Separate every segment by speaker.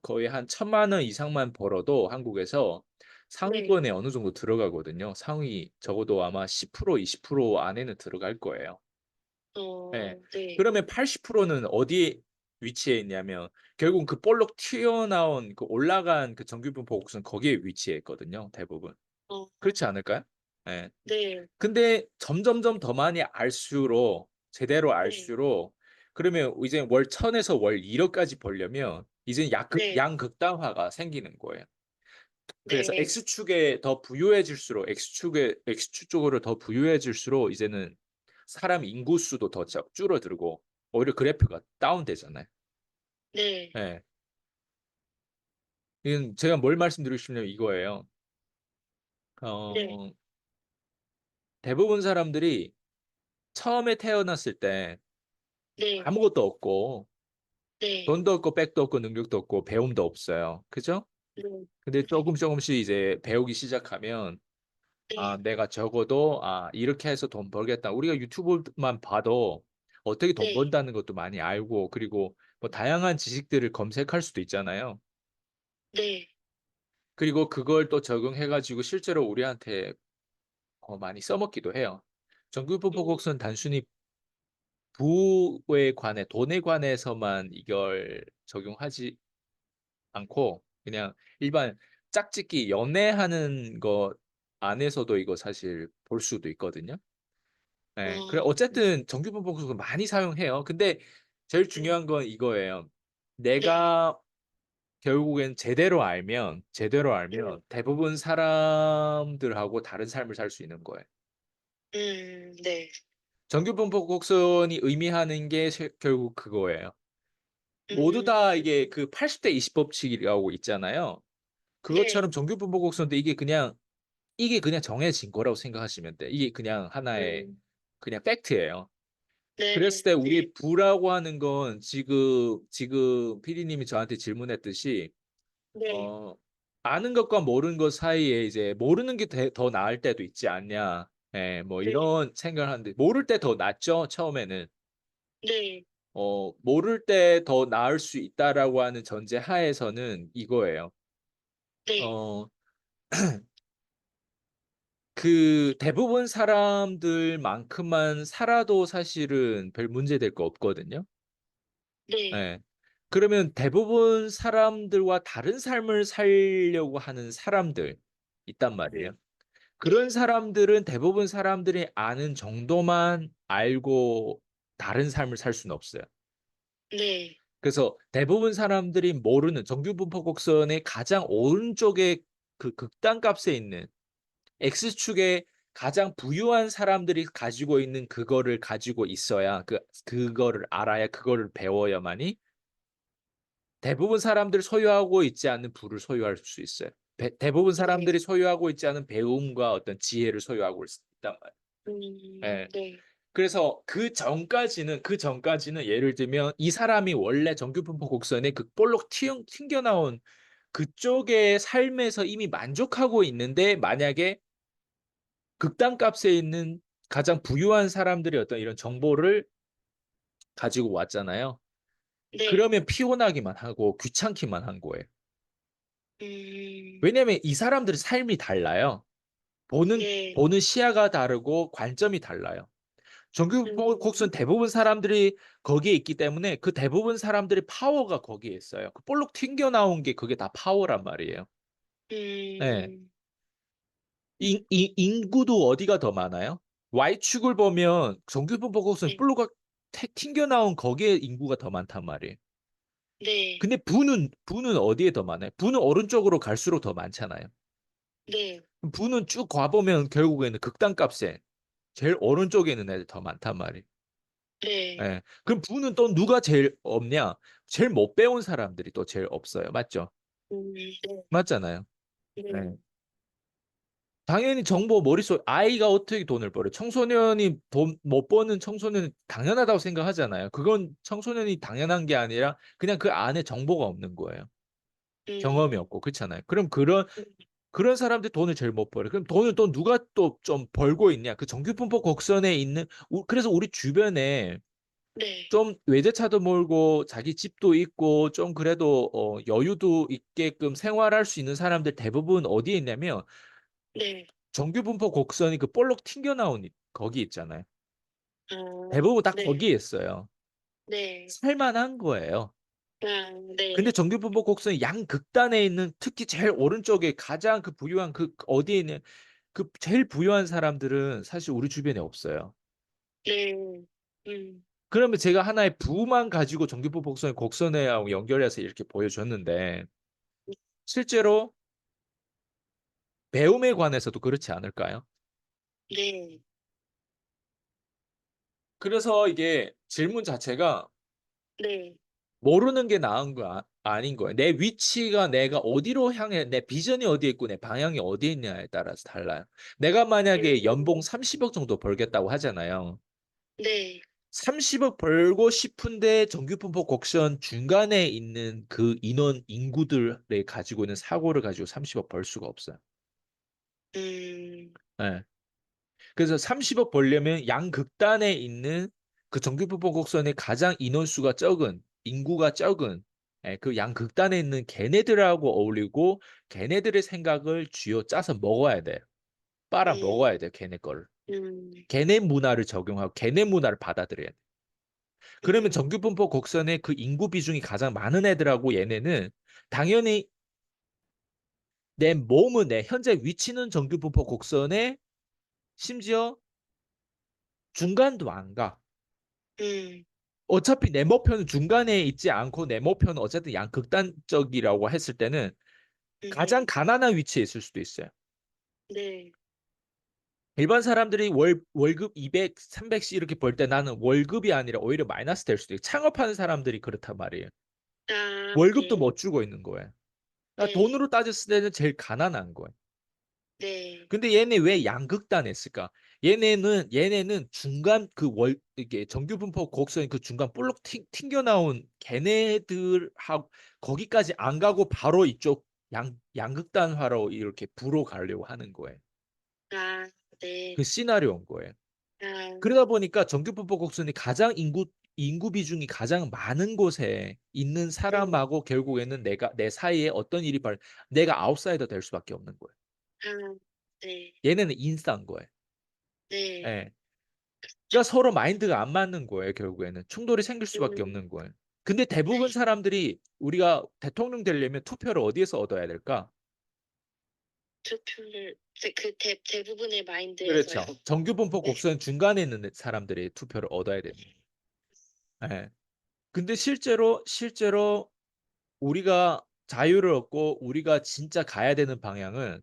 Speaker 1: 거의 한 1,000만 원 이상만 벌어도 한국에서
Speaker 2: 네.
Speaker 1: 상위권에 어느 정도 들어가거든요. 상위 적어도 아마 10% 20% 안에는 들어갈 거예요. 예.
Speaker 2: 네.
Speaker 1: 그러면 80%는 어디에 위치해 있냐면 결국 그 볼록 튀어나온 그 올라간 그 정규분 보고서는 거기에 위치해 있거든요, 대부분.
Speaker 2: 어
Speaker 1: 그렇지 않을까요? 예.
Speaker 2: 네.
Speaker 1: 근데 점점점 더 많이 알수록 제대로
Speaker 2: 네.
Speaker 1: 알수록 그러면 이제 월 1,000 에서 월 1억까지 벌려면 이제는 약극
Speaker 2: 네.
Speaker 1: 양극단화가 생기는 거예요. 그래서
Speaker 2: 네.
Speaker 1: X축에 더 부유해질수록 X축 쪽으로 더 부유해질수록 이제는 사람 인구수도 더 줄어들고 오히려 그래프가 다운되잖아요.
Speaker 2: 네.
Speaker 1: 예. 이건 제가 뭘 말씀드리고 싶냐면 이거예요.
Speaker 2: 네.
Speaker 1: 어 대부분 사람들이 처음에 태어났을 때
Speaker 2: 네.
Speaker 1: 아무것도 없고
Speaker 2: 네.
Speaker 1: 돈도 없고 백도 없고 능력도 없고 배움도 없어요. 그죠?
Speaker 2: 네.
Speaker 1: 근데
Speaker 2: 네.
Speaker 1: 조금씩 이제 배우기 시작하면 아
Speaker 2: 네.
Speaker 1: 내가 적어도 이렇게 해서 돈 벌겠다. 우리가 유튜브만 봐도 어떻게 돈
Speaker 2: 네.
Speaker 1: 번다는 것도 많이 알고 그리고 뭐 다양한 지식들을 검색할 수도 있잖아요.
Speaker 2: 네.
Speaker 1: 그리고 그걸 또 적용해 가지고 실제로 우리한테 많이 써먹기도 해요.
Speaker 2: 음
Speaker 1: 정규분포국수는 단순히 부에 관해 돈에 관해서만 이걸 적용하지 않고 그냥 일반 짝짓기 연애하는 것 안에서도 이거 사실 볼 수도 있거든요. 예. 그래 어쨌든 정규분포국수 많이 사용해요. 근데 제일
Speaker 2: 네.
Speaker 1: 중요한 건 이거예요.
Speaker 2: 네.
Speaker 1: 내가 결국엔 제대로
Speaker 2: 네.
Speaker 1: 알면 대부분 사람들하고 다른 삶을 살 수 있는 거예요.
Speaker 2: 네.
Speaker 1: 정규분포 곡선이 의미하는 게 결국 그거예요. 모두 다
Speaker 2: 음
Speaker 1: 이게 그 80대 20 법칙이라고 있잖아요.
Speaker 2: 네.
Speaker 1: 그것처럼 정규분포 곡선도 이게 그냥 정해진 거라고 생각하시면 돼. 이게 그냥 하나의
Speaker 2: 음
Speaker 1: 그냥 팩트예요. 그랬을
Speaker 2: 네.
Speaker 1: 때
Speaker 2: 네.
Speaker 1: 우리의 부라고 하는 건 지금 PD님이 저한테 질문했듯이
Speaker 2: 네.
Speaker 1: 어 아는 것과 모르는 것 사이에 이제 모르는 게 더 나을 때도 있지 않냐. 예 뭐
Speaker 2: 네.
Speaker 1: 이런 생각을 하는데 모를 때 더 낫죠, 처음에는.
Speaker 2: 네.
Speaker 1: 모를 때 더 나을 수 있다라고 하는 전제 하에서는 이거예요.
Speaker 2: 네.
Speaker 1: 어 그 대부분 사람들만큼만 살아도 사실은 별 문제될 거 없거든요.
Speaker 2: 네.
Speaker 1: 예. 그러면 대부분 사람들과 다른 삶을 살려고 하는 사람들 있단 말이에요. 그런
Speaker 2: 네.
Speaker 1: 사람들은 대부분 사람들이 아는 정도만 알고 다른 삶을 살 수는 없어요.
Speaker 2: 네.
Speaker 1: 그래서 대부분 사람들이 모르는 정규분포 곡선의 가장 오른쪽에 그 극단값에 있는 X축에 가장 부유한 사람들이 가지고 있는 그거를 가지고 있어야 그거를 알아야 그거를 배워야만이 대부분 사람들이 소유하고 있지 않는 부를 소유할 수 있어요. 대부분
Speaker 2: 네.
Speaker 1: 사람들이 소유하고 있지 않은 배움과 어떤 지혜를 소유하고 있단 말이에요. 예.
Speaker 2: 네.
Speaker 1: 그래서 그 전까지는 예를 들면 이 사람이 원래 정규분포 곡선에 그 볼록 튕겨 나온 그쪽의 삶에서 이미 만족하고 있는데 만약에 극단값에 있는 가장 부유한 사람들의 어떤 이런 정보를 가지고 왔잖아요.
Speaker 2: 네.
Speaker 1: 그러면 피곤하기만 하고 귀찮기만 한 거예요.
Speaker 2: 음
Speaker 1: 왜냐하면 이 사람들의 삶이 달라요. 보는
Speaker 2: 네.
Speaker 1: 보는 시야가 다르고 관점이 달라요. 정규국수는
Speaker 2: 음
Speaker 1: 대부분 사람들이 거기에 있기 때문에 그 대부분 사람들의 파워가 거기에 있어요. 그 볼록 튕겨 나온 게 그게 다 파워란 말이에요. 네.
Speaker 2: 음
Speaker 1: 인구도 어디가 더 많아요? Y축을 보면 정규분포국수는
Speaker 2: 네.
Speaker 1: 볼록 튕겨 나온 거기에 인구가 더 많단 말이에요.
Speaker 2: 네.
Speaker 1: 근데 부는 어디에 더 많아요? 부는 오른쪽으로 갈수록 더 많잖아요.
Speaker 2: 네.
Speaker 1: 부는 쭉 가보면 결국에는 극단값에 제일 오른쪽에 있는 애들 더 많단 말이에요.
Speaker 2: 네.
Speaker 1: 예. 그럼 부는 또 누가 제일 없냐? 제일 못 배운 사람들이 또 제일 없어요. 맞죠?
Speaker 2: 네.
Speaker 1: 맞잖아요. 예.
Speaker 2: 네.
Speaker 1: 당연히 정보 머릿속 아이가 어떻게 돈을 벌어요? 청소년이 돈 못 버는 청소년은 당연하다고 생각하잖아요. 그건 청소년이 당연한 게 아니라 그냥 그 안에 정보가 없는 거예요. 경험이
Speaker 2: 음
Speaker 1: 없고 그렇잖아요. 그럼 그런 사람들이 돈을 제일 못 벌어요. 그럼 돈을 또 누가 또 좀 벌고 있냐? 그 정규분포 곡선에 있는 그래서 우리 주변에
Speaker 2: 네.
Speaker 1: 좀 외제차도 몰고 자기 집도 있고 좀 그래도 여유도 있게끔 생활할 수 있는 사람들 대부분 어디에 있냐면
Speaker 2: 네.
Speaker 1: 정규분포 곡선이 그 볼록 튕겨 나온 거기 있잖아요.
Speaker 2: 아
Speaker 1: 대부분 다
Speaker 2: 네.
Speaker 1: 거기에 있어요.
Speaker 2: 네.
Speaker 1: 살만한 거예요.
Speaker 2: 아
Speaker 1: 근데
Speaker 2: 네.
Speaker 1: 정규분포 곡선이 양극단에 있는 특히 제일 오른쪽에 가장 그 부유한 그 어디에 있는 그 제일 부유한 사람들은 사실 우리 주변에 없어요.
Speaker 2: 네. 음.
Speaker 1: 그러면 제가 하나의 부만 가지고 정규분포 곡선을 곡선하고 연결해서 이렇게 보여줬는데 실제로 배움에 관해서도 그렇지 않을까요?
Speaker 2: 네.
Speaker 1: 그래서 이게 질문 자체가
Speaker 2: 네.
Speaker 1: 모르는 게 나은 거 아닌 거예요. 내 위치가 내가 어디로 향해 내 비전이 어디에 있고 내 방향이 어디에 있냐에 따라서 달라요. 내가 만약에 연봉
Speaker 2: 음.
Speaker 1: 30억 정도 벌겠다고 하잖아요.
Speaker 2: 네.
Speaker 1: 30억 벌고 싶은데 정규분포 곡선 중간에 있는 그 인원 인구들이 가지고 있는 사고를 가지고 30억 벌 수가 없어요.
Speaker 2: 음.
Speaker 1: 예. 그래서 30억 벌려면 양극단에 있는 그 정규분포 곡선의 가장 인원수가 적은 인구가 적은 그 양극단에 있는 걔네들하고 어울리고 걔네들의 생각을 쥐어 짜서 먹어야 돼요. 빨아 먹어야
Speaker 2: 음.
Speaker 1: 돼요. 걔네 거를.
Speaker 2: 음.
Speaker 1: 걔네 문화를 적용하고 걔네 문화를 받아들여야 돼요. 그러면
Speaker 2: 음.
Speaker 1: 정규분포 곡선의 그 인구 비중이 가장 많은 애들하고 얘네는 당연히 내 몸은 내 현재 위치는 정규분포 곡선의 심지어 중간도 안 가.
Speaker 2: 음.
Speaker 1: 어차피 내 목표는 중간에 있지 않고 내 목표는 어쨌든 양극단적이라고 했을 때는 가장
Speaker 2: 음.
Speaker 1: 가난한 위치에 있을 수도 있어요.
Speaker 2: 네.
Speaker 1: 일반 사람들이 월급 200, 300씩 이렇게 벌 때 나는 월급이 아니라 오히려 마이너스 될 수도 있고 창업하는 사람들이 그렇단 말이에요.
Speaker 2: 아
Speaker 1: 월급도
Speaker 2: 네.
Speaker 1: 못 주고 있는 거예요. 그러니까
Speaker 2: 네.
Speaker 1: 돈으로 따졌을 때는 제일 가난한 거예요.
Speaker 2: 네.
Speaker 1: 근데 얘네 왜 양극단에 있을까? 얘네는 중간 그 이게 정규분포 곡선이 그 중간 볼록 튕겨 나온 걔네들하고 거기까지 안 가고 바로 이쪽 양극단화로 이렇게 부로 가려고 하는 거예요.
Speaker 2: 아 네.
Speaker 1: 그 시나리오인 거예요. 그러다
Speaker 2: 아
Speaker 1: 보니까 정규분포 곡선이 가장 인구 비중이 가장 많은 곳에 있는
Speaker 2: 네.
Speaker 1: 사람하고 결국에는 내 사이에 어떤 일이 내가 아웃사이더 될 수밖에 없는 거예요.
Speaker 2: 아 네.
Speaker 1: 얘네는 인싸인 거예요.
Speaker 2: 네.
Speaker 1: 예. 그러니까 서로 마인드가 안 맞는 거예요, 결국에는. 충돌이 생길 수밖에
Speaker 2: 음
Speaker 1: 없는 거예요. 근데 대부분
Speaker 2: 네.
Speaker 1: 사람들이 우리가 대통령 되려면 투표를 어디에서 얻어야 될까?
Speaker 2: 투표를 대부분의 마인드에서요.
Speaker 1: 그렇죠. 정규분포
Speaker 2: 네.
Speaker 1: 곡선 중간에 있는 사람들이 투표를 얻어야 되는 거예요. 예. 근데 실제로 우리가 자유를 얻고 우리가 진짜 가야 되는 방향은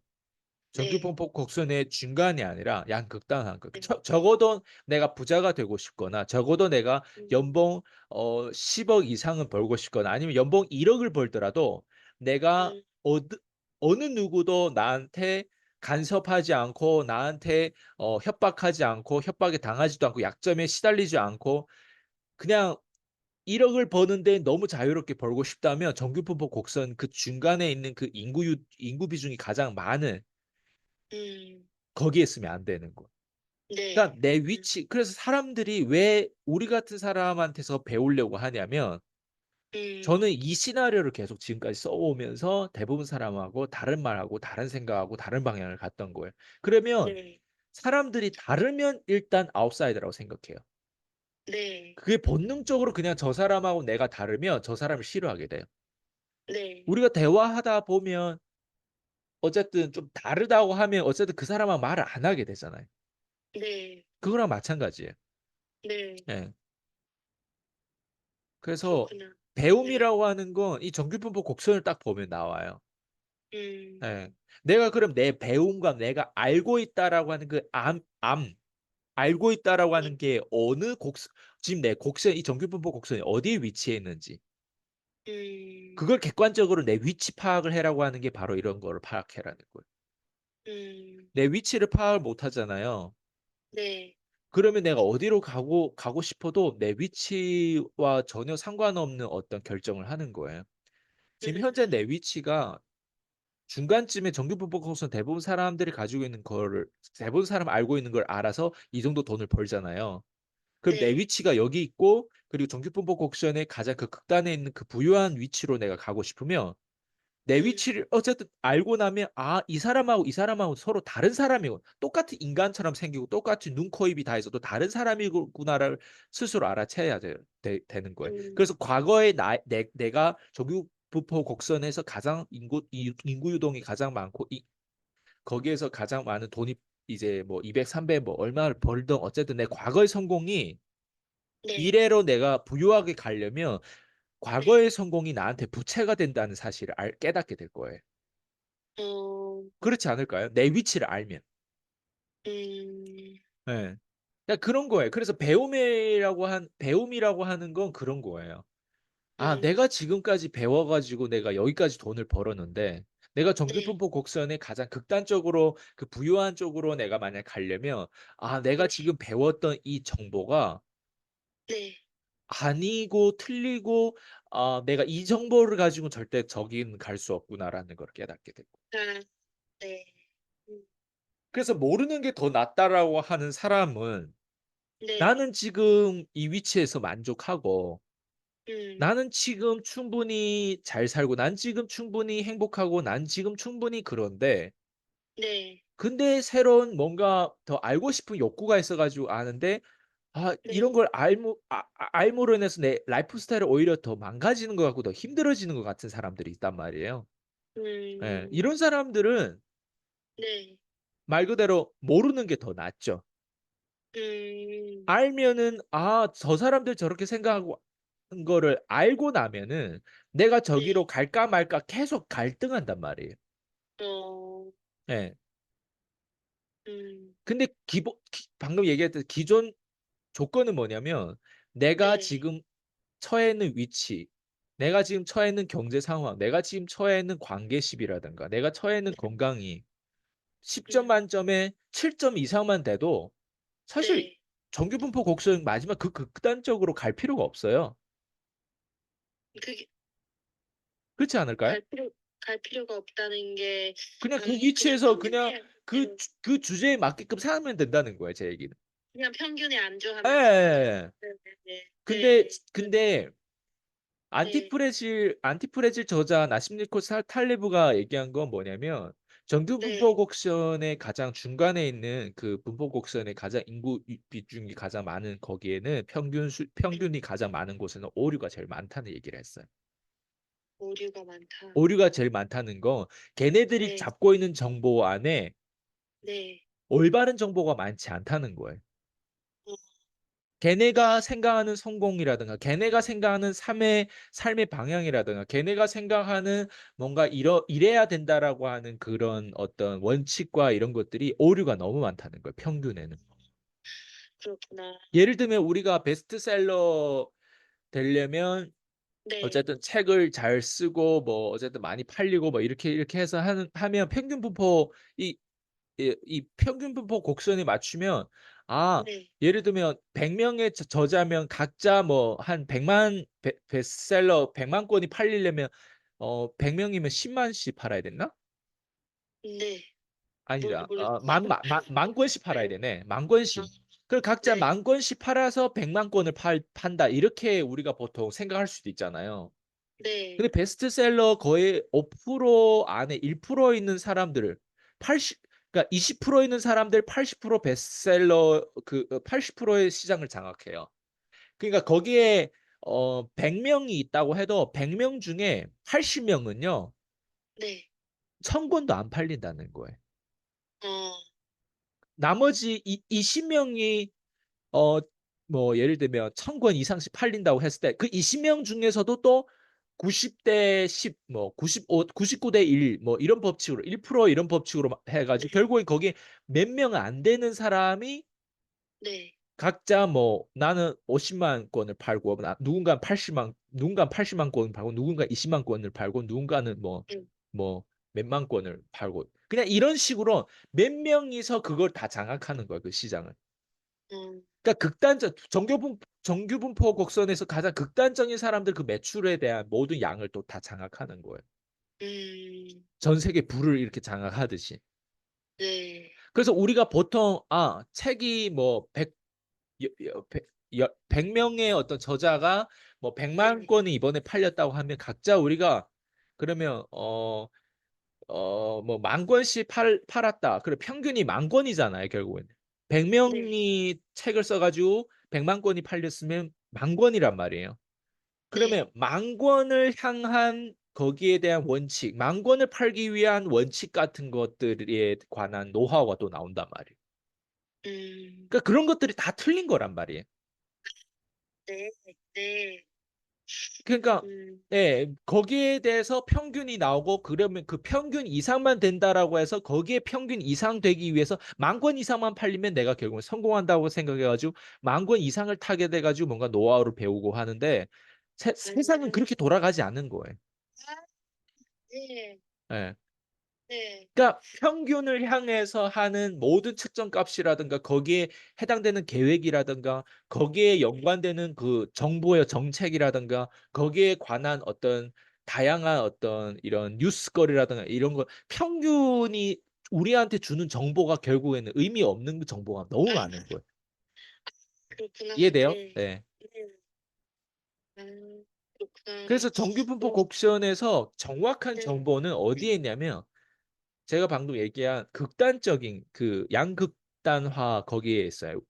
Speaker 2: 네.
Speaker 1: 정규분포 곡선의 중간이 아니라 양극단한 거.
Speaker 2: 네.
Speaker 1: 적어도 내가 부자가 되고 싶거나 적어도 내가
Speaker 2: 음.
Speaker 1: 연봉 10억 이상은 벌고 싶거나 아니면 연봉 1억을 벌더라도 내가
Speaker 2: 음.
Speaker 1: 어느 누구도 나한테 간섭하지 않고 나한테 협박하지 않고 협박에 당하지도 않고 약점에 시달리지 않고 그냥 1억을 버는데 너무 자유롭게 벌고 싶다면 정규분포 곡선 그 중간에 있는 그 인구 비중이 가장 많은
Speaker 2: 음.
Speaker 1: 거기에 있으면 안 되는 거야.
Speaker 2: 네.
Speaker 1: 그러니까 내 위치 그래서 사람들이 왜 우리 같은 사람한테서 배우려고 하냐면
Speaker 2: 음.
Speaker 1: 저는 이 시나리오를 계속 지금까지 써오면서 대부분 사람하고 다른 말하고 다른 생각하고 다른 방향을 갔던 거예요. 그러면
Speaker 2: 네.
Speaker 1: 사람들이 다르면 일단 아웃사이더라고 생각해요.
Speaker 2: 네.
Speaker 1: 그게 본능적으로 그냥 저 사람하고 내가 다르면 저 사람을 싫어하게 돼요.
Speaker 2: 네.
Speaker 1: 우리가 대화하다 보면 어쨌든 좀 다르다고 하면 어쨌든 그 사람하고 말을 안 하게 되잖아요.
Speaker 2: 네.
Speaker 1: 그거랑 마찬가지예요.
Speaker 2: 네.
Speaker 1: 예. 그래서
Speaker 2: 그렇구나. 네.
Speaker 1: 배움이라고 하는 건 이 정규분포 곡선을 딱 보면 나와요.
Speaker 2: 음.
Speaker 1: 예. 내가 그럼 내 배움과 내가 알고 있다라고 하는 그 알고 있다라고
Speaker 2: 네.
Speaker 1: 하는 게 어느 지금 내 곡선 이 정규분포 곡선이 어디에 위치해 있는지
Speaker 2: 음.
Speaker 1: 그걸 객관적으로 내 위치 파악을 해라고 하는 게 바로 이런 거를 파악해라는 거예요.
Speaker 2: 음.
Speaker 1: 내 위치를 파악을 못 하잖아요.
Speaker 2: 네.
Speaker 1: 그러면 내가 어디로 가고 싶어도 내 위치와 전혀 상관없는 어떤 결정을 하는 거예요. 지금 현재 내
Speaker 2: 음.
Speaker 1: 위치가 중간쯤에 정규분포 곡선 대부분 사람들이 가지고 있는 거를 대부분 사람 알고 있는 걸 알아서 이 정도 돈을 벌잖아요. 그럼 내
Speaker 2: 네.
Speaker 1: 위치가 여기 있고 그리고 정규분포 곡선의 가장 그 극단에 있는 그 부유한 위치로 내가 가고 싶으면 내
Speaker 2: 음.
Speaker 1: 위치를 어쨌든 알고 나면 '아 이 사람하고 이 사람하고 서로 다른 사람이고 똑같은 인간처럼 생기고 똑같이 눈, 코, 입이 다 있어도 다른 사람이구나.'를 스스로 알아채야 되는 거예요.
Speaker 2: 음.
Speaker 1: 그래서 과거에 내가 정규분포 곡선에서 가장 인구 유동이 가장 많고 거기에서 가장 많은 돈이 이제 뭐 200, 300 뭐 얼마를 벌든 어쨌든 내 과거의 성공이
Speaker 2: 네.
Speaker 1: 미래로 내가 부유하게 가려면
Speaker 2: 네.
Speaker 1: 과거의 성공이 나한테 부채가 된다는 사실을 깨닫게 될 거예요.
Speaker 2: 어.
Speaker 1: 그렇지 않을까요? 내 위치를 알면.
Speaker 2: 음.
Speaker 1: 예. 그러니까 그런 거예요. 그래서 배움이라고 하는 건 그런 거예요. 아
Speaker 2: 음.
Speaker 1: 내가 지금까지 배워 가지고 내가 여기까지 돈을 벌었는데 내가
Speaker 2: 네.
Speaker 1: 정규분포 곡선의 가장 극단적으로 그 부유한 쪽으로 내가 만약 가려면 아 내가
Speaker 2: 네.
Speaker 1: 지금 배웠던 이 정보가
Speaker 2: 네.
Speaker 1: 아니고 틀리고 '아 내가 이 정보를 가지고 절대 저기는 갈 수 없구나.'라는 걸 깨닫게 되고.
Speaker 2: 아 네. 음.
Speaker 1: 그래서 '모르는 게 더 낫다.'라고 하는 사람은
Speaker 2: 네.
Speaker 1: 나는 지금 이 위치에서 만족하고
Speaker 2: 음.
Speaker 1: 나는 지금 충분히 잘 살고 난 지금 충분히 행복하고 난 지금 충분히 그런데
Speaker 2: 네.
Speaker 1: 근데 새로운 뭔가 더 알고 싶은 욕구가 있어 가지고 아는데 아 이런
Speaker 2: 네.
Speaker 1: 걸 알므로 인해서 내 라이프 스타일이 오히려 더 망가지는 것 같고 더 힘들어지는 것 같은 사람들이 있단 말이에요. 예.
Speaker 2: 음.
Speaker 1: 이런 사람들은
Speaker 2: 네.
Speaker 1: 말 그대로 모르는 게 더 낫죠.
Speaker 2: 음.
Speaker 1: 알면은 아 저 사람들 저렇게 생각하고 는 거를 알고 나면은 내가 저기로
Speaker 2: 네.
Speaker 1: 갈까 말까 계속 갈등한단 말이에요.
Speaker 2: 어.
Speaker 1: 예.
Speaker 2: 음.
Speaker 1: 근데 방금 얘기했듯이 기존 조건은 뭐냐면 내가
Speaker 2: 네.
Speaker 1: 지금 처해 있는 위치, 내가 지금 처해 있는 경제 상황, 내가 지금 처해 있는 관계십이라든가 내가 처해 있는
Speaker 2: 네.
Speaker 1: 건강이 10점
Speaker 2: 음.
Speaker 1: 만점에 7점 이상만 돼도 사실
Speaker 2: 네.
Speaker 1: 정규분포 곡선 마지막 그 극단적으로 갈 필요가 없어요.
Speaker 2: 그게
Speaker 1: 그렇지 않을까요?
Speaker 2: 갈 필요가 없다는 게
Speaker 1: 그냥 그
Speaker 2: 그냥
Speaker 1: 위치에서 그냥
Speaker 2: 평균에 예
Speaker 1: 그 주제에 맞게끔 살면 된다는 거예요, 제 얘기는.
Speaker 2: 그냥 평균에 안주하면 되는 거죠.
Speaker 1: 예예예.
Speaker 2: 네네네.
Speaker 1: 근데
Speaker 2: 네.
Speaker 1: 근데
Speaker 2: 네.
Speaker 1: 안티프레질 저자 나심니코 탈레브가 얘기한 건 뭐냐면 정규 분포
Speaker 2: 네.
Speaker 1: 곡선의 가장 중간에 있는 그 분포 곡선의 가장 인구 비중이 가장 많은 거기에는
Speaker 2: 네.
Speaker 1: 평균이 가장 많은 곳에는 오류가 제일 많다는 얘기를 했어요.
Speaker 2: 오류가 많다.
Speaker 1: 오류가 제일 많다는 건 걔네들이
Speaker 2: 네.
Speaker 1: 잡고 있는 정보 안에
Speaker 2: 네.
Speaker 1: 올바른 정보가 많지 않다는 거예요.
Speaker 2: 어
Speaker 1: 걔네가 생각하는 성공이라든가 걔네가 생각하는 삶의 방향이라든가 걔네가 생각하는 뭔가 이래야 된다라고 하는 그런 어떤 원칙과 이런 것들이 오류가 너무 많다는 거예요, 평균에는.
Speaker 2: 그렇구나.
Speaker 1: 예를 들면 우리가 베스트셀러 되려면
Speaker 2: 네.
Speaker 1: 어쨌든 책을 잘 쓰고 뭐 어쨌든 많이 팔리고 뭐 이렇게 해서 하면 평균 분포 이 평균 분포 곡선에 맞추면 아
Speaker 2: 네.
Speaker 1: 예를 들면 100 명의 저자면 각자 뭐 한 100만 베스트셀러 100만 권이 팔리려면 100 명이면 10만 씩 팔아야 됐나?
Speaker 2: 네.
Speaker 1: 아니다.
Speaker 2: 모르겠어요.
Speaker 1: 만 권씩 팔아야
Speaker 2: 네.
Speaker 1: 되네. 만
Speaker 2: 아
Speaker 1: 권씩. 그럼 각자
Speaker 2: 네.
Speaker 1: 만 권씩 팔아서 100만 권을 판다. 이렇게 우리가 보통 생각할 수도 있잖아요.
Speaker 2: 네.
Speaker 1: 근데 베스트셀러 거의 5% 안에 1% 있는 사람들을 80 그러니까 20% 있는 사람들 80% 베스트셀러 80%의 시장을 장악해요. 그러니까
Speaker 2: 음
Speaker 1: 거기에 100 명이 있다고 해도 100명 중에 80 명은요.
Speaker 2: 네.
Speaker 1: 1000 권도 안 팔린다는 거예요.
Speaker 2: 어
Speaker 1: 나머지 20 명이 어 뭐 예를 들면 1000권 이상씩 팔린다고 했을 때 그 20명 중에서도 또 90대 10 뭐 99대 1 뭐 이런 법칙으로 1% 이런 법칙으로 해 가지고
Speaker 2: 네.
Speaker 1: 결국엔 거기에 몇 명 안 되는 사람이
Speaker 2: 네.
Speaker 1: 각자 뭐 나는 50만 권을 팔고 누군가는 80만 권을 팔고 누군가 20만 권을 팔고 누군가는
Speaker 2: 음
Speaker 1: 뭐 몇만 권을 팔고 그냥 이런 식으로 몇 명이서 그걸 다 장악하는 거야, 그 시장을.
Speaker 2: 음
Speaker 1: 그러니까 정규 분포 곡선에서 가장 극단적인 사람들 그 매출에 대한 모든 양을 또 다 장악하는 거예요.
Speaker 2: 음
Speaker 1: 전 세계 부를 이렇게 장악하듯이.
Speaker 2: 네.
Speaker 1: 그래서 우리가 보통 책이 뭐 100 100명의 어떤 저자가 뭐 100만
Speaker 2: 네.
Speaker 1: 권이 이번에 팔렸다고 하면 각자 우리가 그러면 뭐 10,000권씩 팔았다. 그럼 평균이 10,000권이잖아요, 결국에는.
Speaker 2: 네.
Speaker 1: 100명이 책을 써 가지고 100만 권이 팔렸으면 10,000권이란 말이에요.
Speaker 2: 네.
Speaker 1: 그러면 10,000권을 향한 거기에 대한 원칙, 10,000권을 팔기 위한 원칙 같은 것들에 관한 노하우가 또 나온단 말이에요.
Speaker 2: 음.
Speaker 1: 그러니까 그런 것들이 다 틀린 거란 말이에요.
Speaker 2: 네. 네.
Speaker 1: 그러니까
Speaker 2: 음.
Speaker 1: 예. 거기에 대해서 평균이 나오고 그러면 그 평균 이상만 된다라고 해서 거기에 평균 이상 되기 위해서 10,000권 이상만 팔리면 내가 결국은 성공한다고 생각해 가지고 10,000권 이상을 타겟해 가지고 뭔가 노하우를 배우고 하는데 세상은
Speaker 2: 음.
Speaker 1: 그렇게 돌아가지 않는 거예요.
Speaker 2: 아 네.
Speaker 1: 예.
Speaker 2: 네.
Speaker 1: 그러니까 평균을 향해서 하는 모든 측정값이라든가 거기에 해당되는 계획이라든가 거기에 연관되는 그 정보의 정책이라든가 거기에 관한 어떤 다양한 어떤 이런 뉴스거리라든가 이런 거 평균이 우리한테 주는 정보가 결국에는 의미 없는 정보가 너무 많은 거예요.
Speaker 2: 그렇구나.
Speaker 1: 이해돼요?
Speaker 2: 네.
Speaker 1: 네.
Speaker 2: 네. 아 그렇구나.
Speaker 1: 그래서 정규분포
Speaker 2: 어
Speaker 1: 곡선에서 정확한
Speaker 2: 네.
Speaker 1: 정보는 어디에 있냐면 제가 방금 얘기한 극단적인 그 양극단화 거기에 있어요.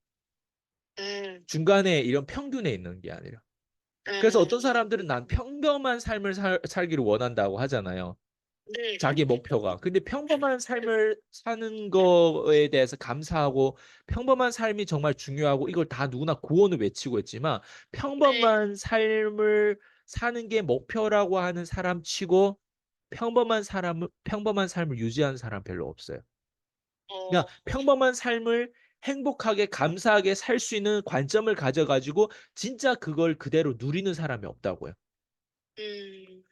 Speaker 2: 아.
Speaker 1: 중간에 이런 평균에 있는 게 아니라. 그래서 어떤
Speaker 2: 아.
Speaker 1: 사람들은 "난 평범한 삶을 살기를 원한다."고 하잖아요,
Speaker 2: 네.
Speaker 1: 자기 목표가. 근데 평범한 삶을 사는 거에 대해서 감사하고 평범한 삶이 정말 중요하고 이걸 다 누구나 구호는 외치고 있지만
Speaker 2: 네.
Speaker 1: 평범한 삶을 사는 게 목표라고 하는 사람 치고 평범한 삶을 유지하는 사람 별로 없어요.
Speaker 2: 어.
Speaker 1: 그러니까 평범한 삶을 행복하게 감사하게 살 수 있는 관점을 가져 가지고 진짜 그걸 그대로 누리는 사람이 없다고요.
Speaker 2: 음.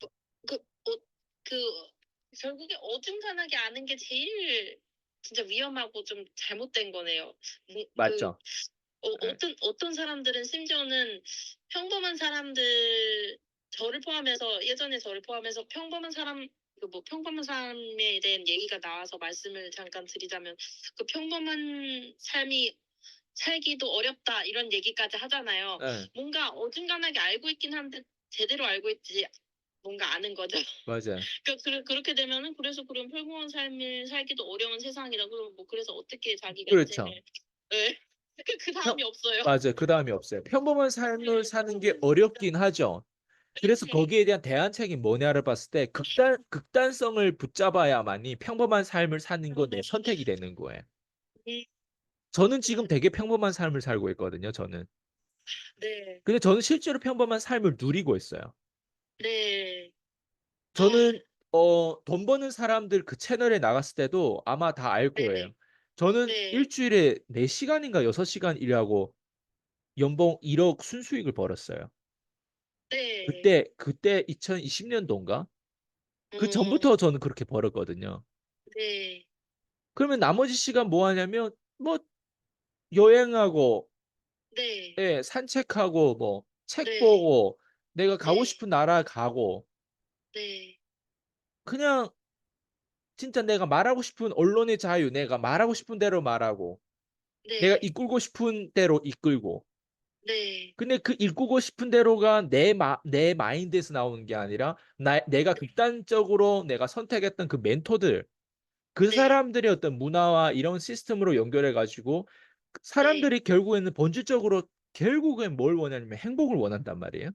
Speaker 2: 뭐 그 그 결국에 어중간하게 아는 게 제일 진짜 위험하고 좀 잘못된 거네요. 뭐
Speaker 1: 맞죠? 예.
Speaker 2: 어떤 사람들은 심지어는 평범한 사람들 저를 포함해서 평범한 사람 뭐 평범한 사람에 대한 얘기가 나와서 말씀을 잠깐 드리자면 그 "평범한 삶이 살기도 어렵다." 이런 얘기까지 하잖아요.
Speaker 1: 예.
Speaker 2: 뭔가 어중간하게 알고 있긴 한데 제대로 알고 있지 뭔가 아는 거죠.
Speaker 1: 맞아요.
Speaker 2: 그렇게 되면은 그래서 그럼 평범한 삶을 살기도 어려운 세상이다. 그럼 뭐 그래서 어떻게 자기가
Speaker 1: 그렇죠.
Speaker 2: 인생을 예.
Speaker 1: 평
Speaker 2: 그다음이 없어요.
Speaker 1: 맞아요. 그다음이 없어요. 평범한 삶을 사는 게 어렵긴 하죠. 그래서
Speaker 2: 네.
Speaker 1: 거기에 대한 대안책이 뭐냐를 봤을 때 극단성을 붙잡아야만이 평범한 삶을 사는 거 내 선택이 되는 거예요.
Speaker 2: 음.
Speaker 1: 저는 지금 되게 평범한 삶을 살고 있거든요, 저는.
Speaker 2: 네.
Speaker 1: 근데 저는 실제로 평범한 삶을 누리고 있어요.
Speaker 2: 네. 아
Speaker 1: 저는 돈 버는 사람들 그 채널에 나갔을 때도 아마 다 알
Speaker 2: 네네.
Speaker 1: 거예요. 저는
Speaker 2: 네.
Speaker 1: 일 주일에 4 시간인가 6 시간 일하고 연봉 1억 순수익을 벌었어요.
Speaker 2: 네.
Speaker 1: 그때 2020 년도인가?
Speaker 2: 어
Speaker 1: 그전부터 저는 그렇게 벌었거든요.
Speaker 2: 네.
Speaker 1: 그러면 나머지 시간 뭐 하냐면 뭐 여행하고
Speaker 2: 네.
Speaker 1: 예 산책하고 뭐 책
Speaker 2: 네.
Speaker 1: 보고 내가 가고
Speaker 2: 네.
Speaker 1: 싶은 나라 가고
Speaker 2: 네.
Speaker 1: 그냥 진짜 내가 말하고 싶은 언론의 자유 내가 말하고 싶은 대로 말하고 내가
Speaker 2: 네.
Speaker 1: 이끌고 싶은 대로 이끌고
Speaker 2: 네.
Speaker 1: 근데 그 이끌고 싶은 대로가 내 마인드에서 나오는 게 아니라 내가 극단적으로 내가 선택했던 그 멘토들 그
Speaker 2: 네.
Speaker 1: 사람들의 어떤 문화와 이런 시스템으로 연결해 가지고 그
Speaker 2: 네.
Speaker 1: 사람들이 결국에는 본질적으로 결국엔 뭘 원하냐면 행복을 원한단 말이에요.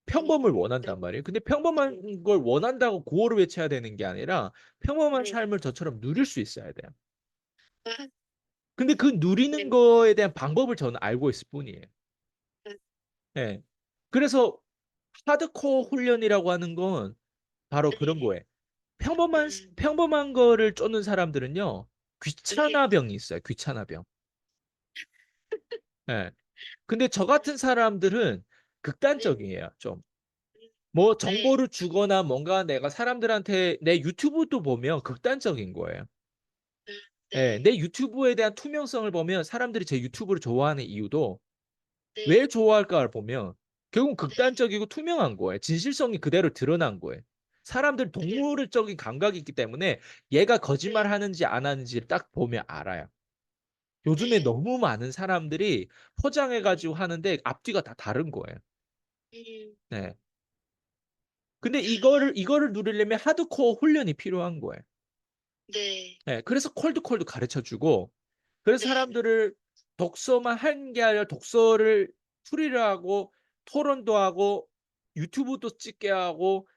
Speaker 1: 평범을
Speaker 2: 네.
Speaker 1: 원한단 말이에요. 근데 평범한 걸 원한다고 구호를 외쳐야 되는 게 아니라 평범한
Speaker 2: 네.
Speaker 1: 삶을 저처럼 누릴 수 있어야 돼요.
Speaker 2: 아
Speaker 1: 근데 그 누리는
Speaker 2: 네.
Speaker 1: 거에 대한 방법을 저는 알고 있을 뿐이에요.
Speaker 2: 음
Speaker 1: 예. 그래서 하드코어 훈련이라고 하는 건 바로 그런
Speaker 2: 네.
Speaker 1: 거예요.
Speaker 2: 음
Speaker 1: 평범한 거를 쫓는 사람들은요.
Speaker 2: 네.
Speaker 1: 귀찮아병이 있어요, 귀찮아병. 예. 근데 저 같은 사람들은
Speaker 2: 네.
Speaker 1: 극단적이에요, 좀. 뭐
Speaker 2: 네.
Speaker 1: 정보를 주거나 뭔가 내가 사람들한테 내 유튜브도 보면 극단적인 거예요. 예.
Speaker 2: 네.
Speaker 1: 내 유튜브에 대한 투명성을 보면 사람들이 제 유튜브를 좋아하는 이유도 왜
Speaker 2: 네.
Speaker 1: 좋아할까를 보면 결국은
Speaker 2: 네.
Speaker 1: 극단적이고 투명한 거예요. 진실성이 그대로 드러난 거예요. 사람들은
Speaker 2: 네.
Speaker 1: 동물적인 감각이 있기 때문에 얘가
Speaker 2: 네.
Speaker 1: 거짓말하는지 안 하는지를 딱 보면 알아요. 요즘에
Speaker 2: 네.
Speaker 1: 너무 많은 사람들이 포장해
Speaker 2: 네.
Speaker 1: 가지고 하는데 앞뒤가 다 다른 거예요.
Speaker 2: 음.
Speaker 1: 네. 근데 이거를 누리려면 하드코어 훈련이 필요한 거예요.
Speaker 2: 네.
Speaker 1: 예. 그래서 콜드 가르쳐 주고 그래서
Speaker 2: 네.
Speaker 1: 사람들을 독서만 하는 게 아니라 독서를 풀이를 하고 토론도 하고 유튜브도 찍게 하고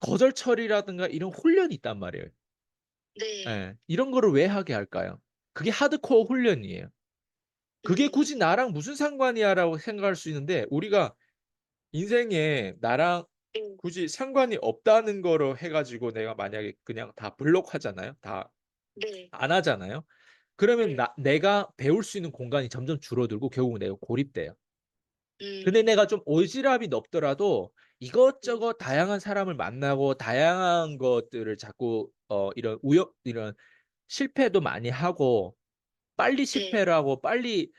Speaker 1: 거절 처리라든가 이런 훈련이 있단 말이에요.
Speaker 2: 네.
Speaker 1: 예. 이런 거를 왜 하게 할까요? 그게 하드코어 훈련이에요. 그게
Speaker 2: 음.
Speaker 1: '굳이 나랑 무슨 상관이야.'라고 생각할 수 있는데 우리가 인생에 나랑
Speaker 2: 음.
Speaker 1: 굳이 상관이 없다는 거로 해 가지고 내가 만약에 그냥 다 블록하잖아요. 다
Speaker 2: 네.
Speaker 1: 안 하잖아요. 그러면
Speaker 2: 네.
Speaker 1: 내가 배울 수 있는 공간이 점점 줄어들고 결국은 내가 고립돼요. 근데
Speaker 2: 음.
Speaker 1: 내가 좀 오지랖이 넓더라도
Speaker 2: 음.
Speaker 1: 이것저것 다양한 사람을 만나고 다양한 것들을 자꾸 이런 실패도 많이 하고 빨리
Speaker 2: 네.
Speaker 1: 실패를 하고 빨리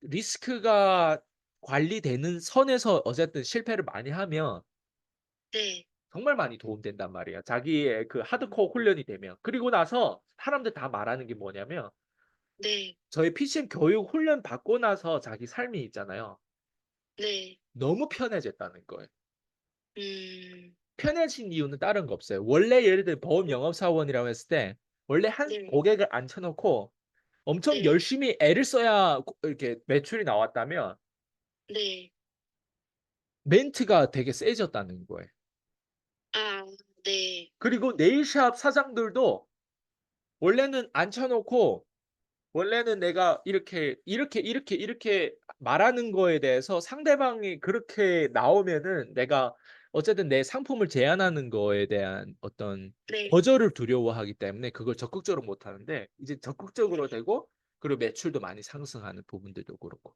Speaker 1: 리스크가 관리되는 선에서 어쨌든 실패를 많이 하면
Speaker 2: 네.
Speaker 1: 정말 많이 도움된단 말이에요. 자기의 그
Speaker 2: 음.
Speaker 1: 하드코어 훈련이 되면. 그리고 나서 사람들 다 말하는 게 뭐냐면
Speaker 2: 네.
Speaker 1: 저희 PCM 교육 훈련 받고 나서 자기 삶이 있잖아요.
Speaker 2: 네.
Speaker 1: 너무 편해졌다는 거예요.
Speaker 2: 음.
Speaker 1: 편해진 이유는 다른 거 없어요. 원래 예를 들어 보험 영업사원이라고 했을 때 원래 한
Speaker 2: 네.
Speaker 1: 고객을 앉혀 놓고 엄청
Speaker 2: 네.
Speaker 1: 열심히 애를 써야 이렇게 매출이 나왔다면
Speaker 2: 네.
Speaker 1: 멘트가 되게 세졌다는 거예요.
Speaker 2: 아 네.
Speaker 1: 그리고 네일샵 사장들도 원래는 앉혀 놓고 원래는 내가 이렇게 말하는 거에 대해서 상대방이 그렇게 나오면은 내가 어쨌든 내 상품을 제안하는 거에 대한 어떤
Speaker 2: 네.
Speaker 1: 거절을 두려워하기 때문에 그걸 적극적으로 못 하는데 이제 적극적으로
Speaker 2: 네.
Speaker 1: 되고 그리고 매출도 많이 상승하는 부분들도 그렇고.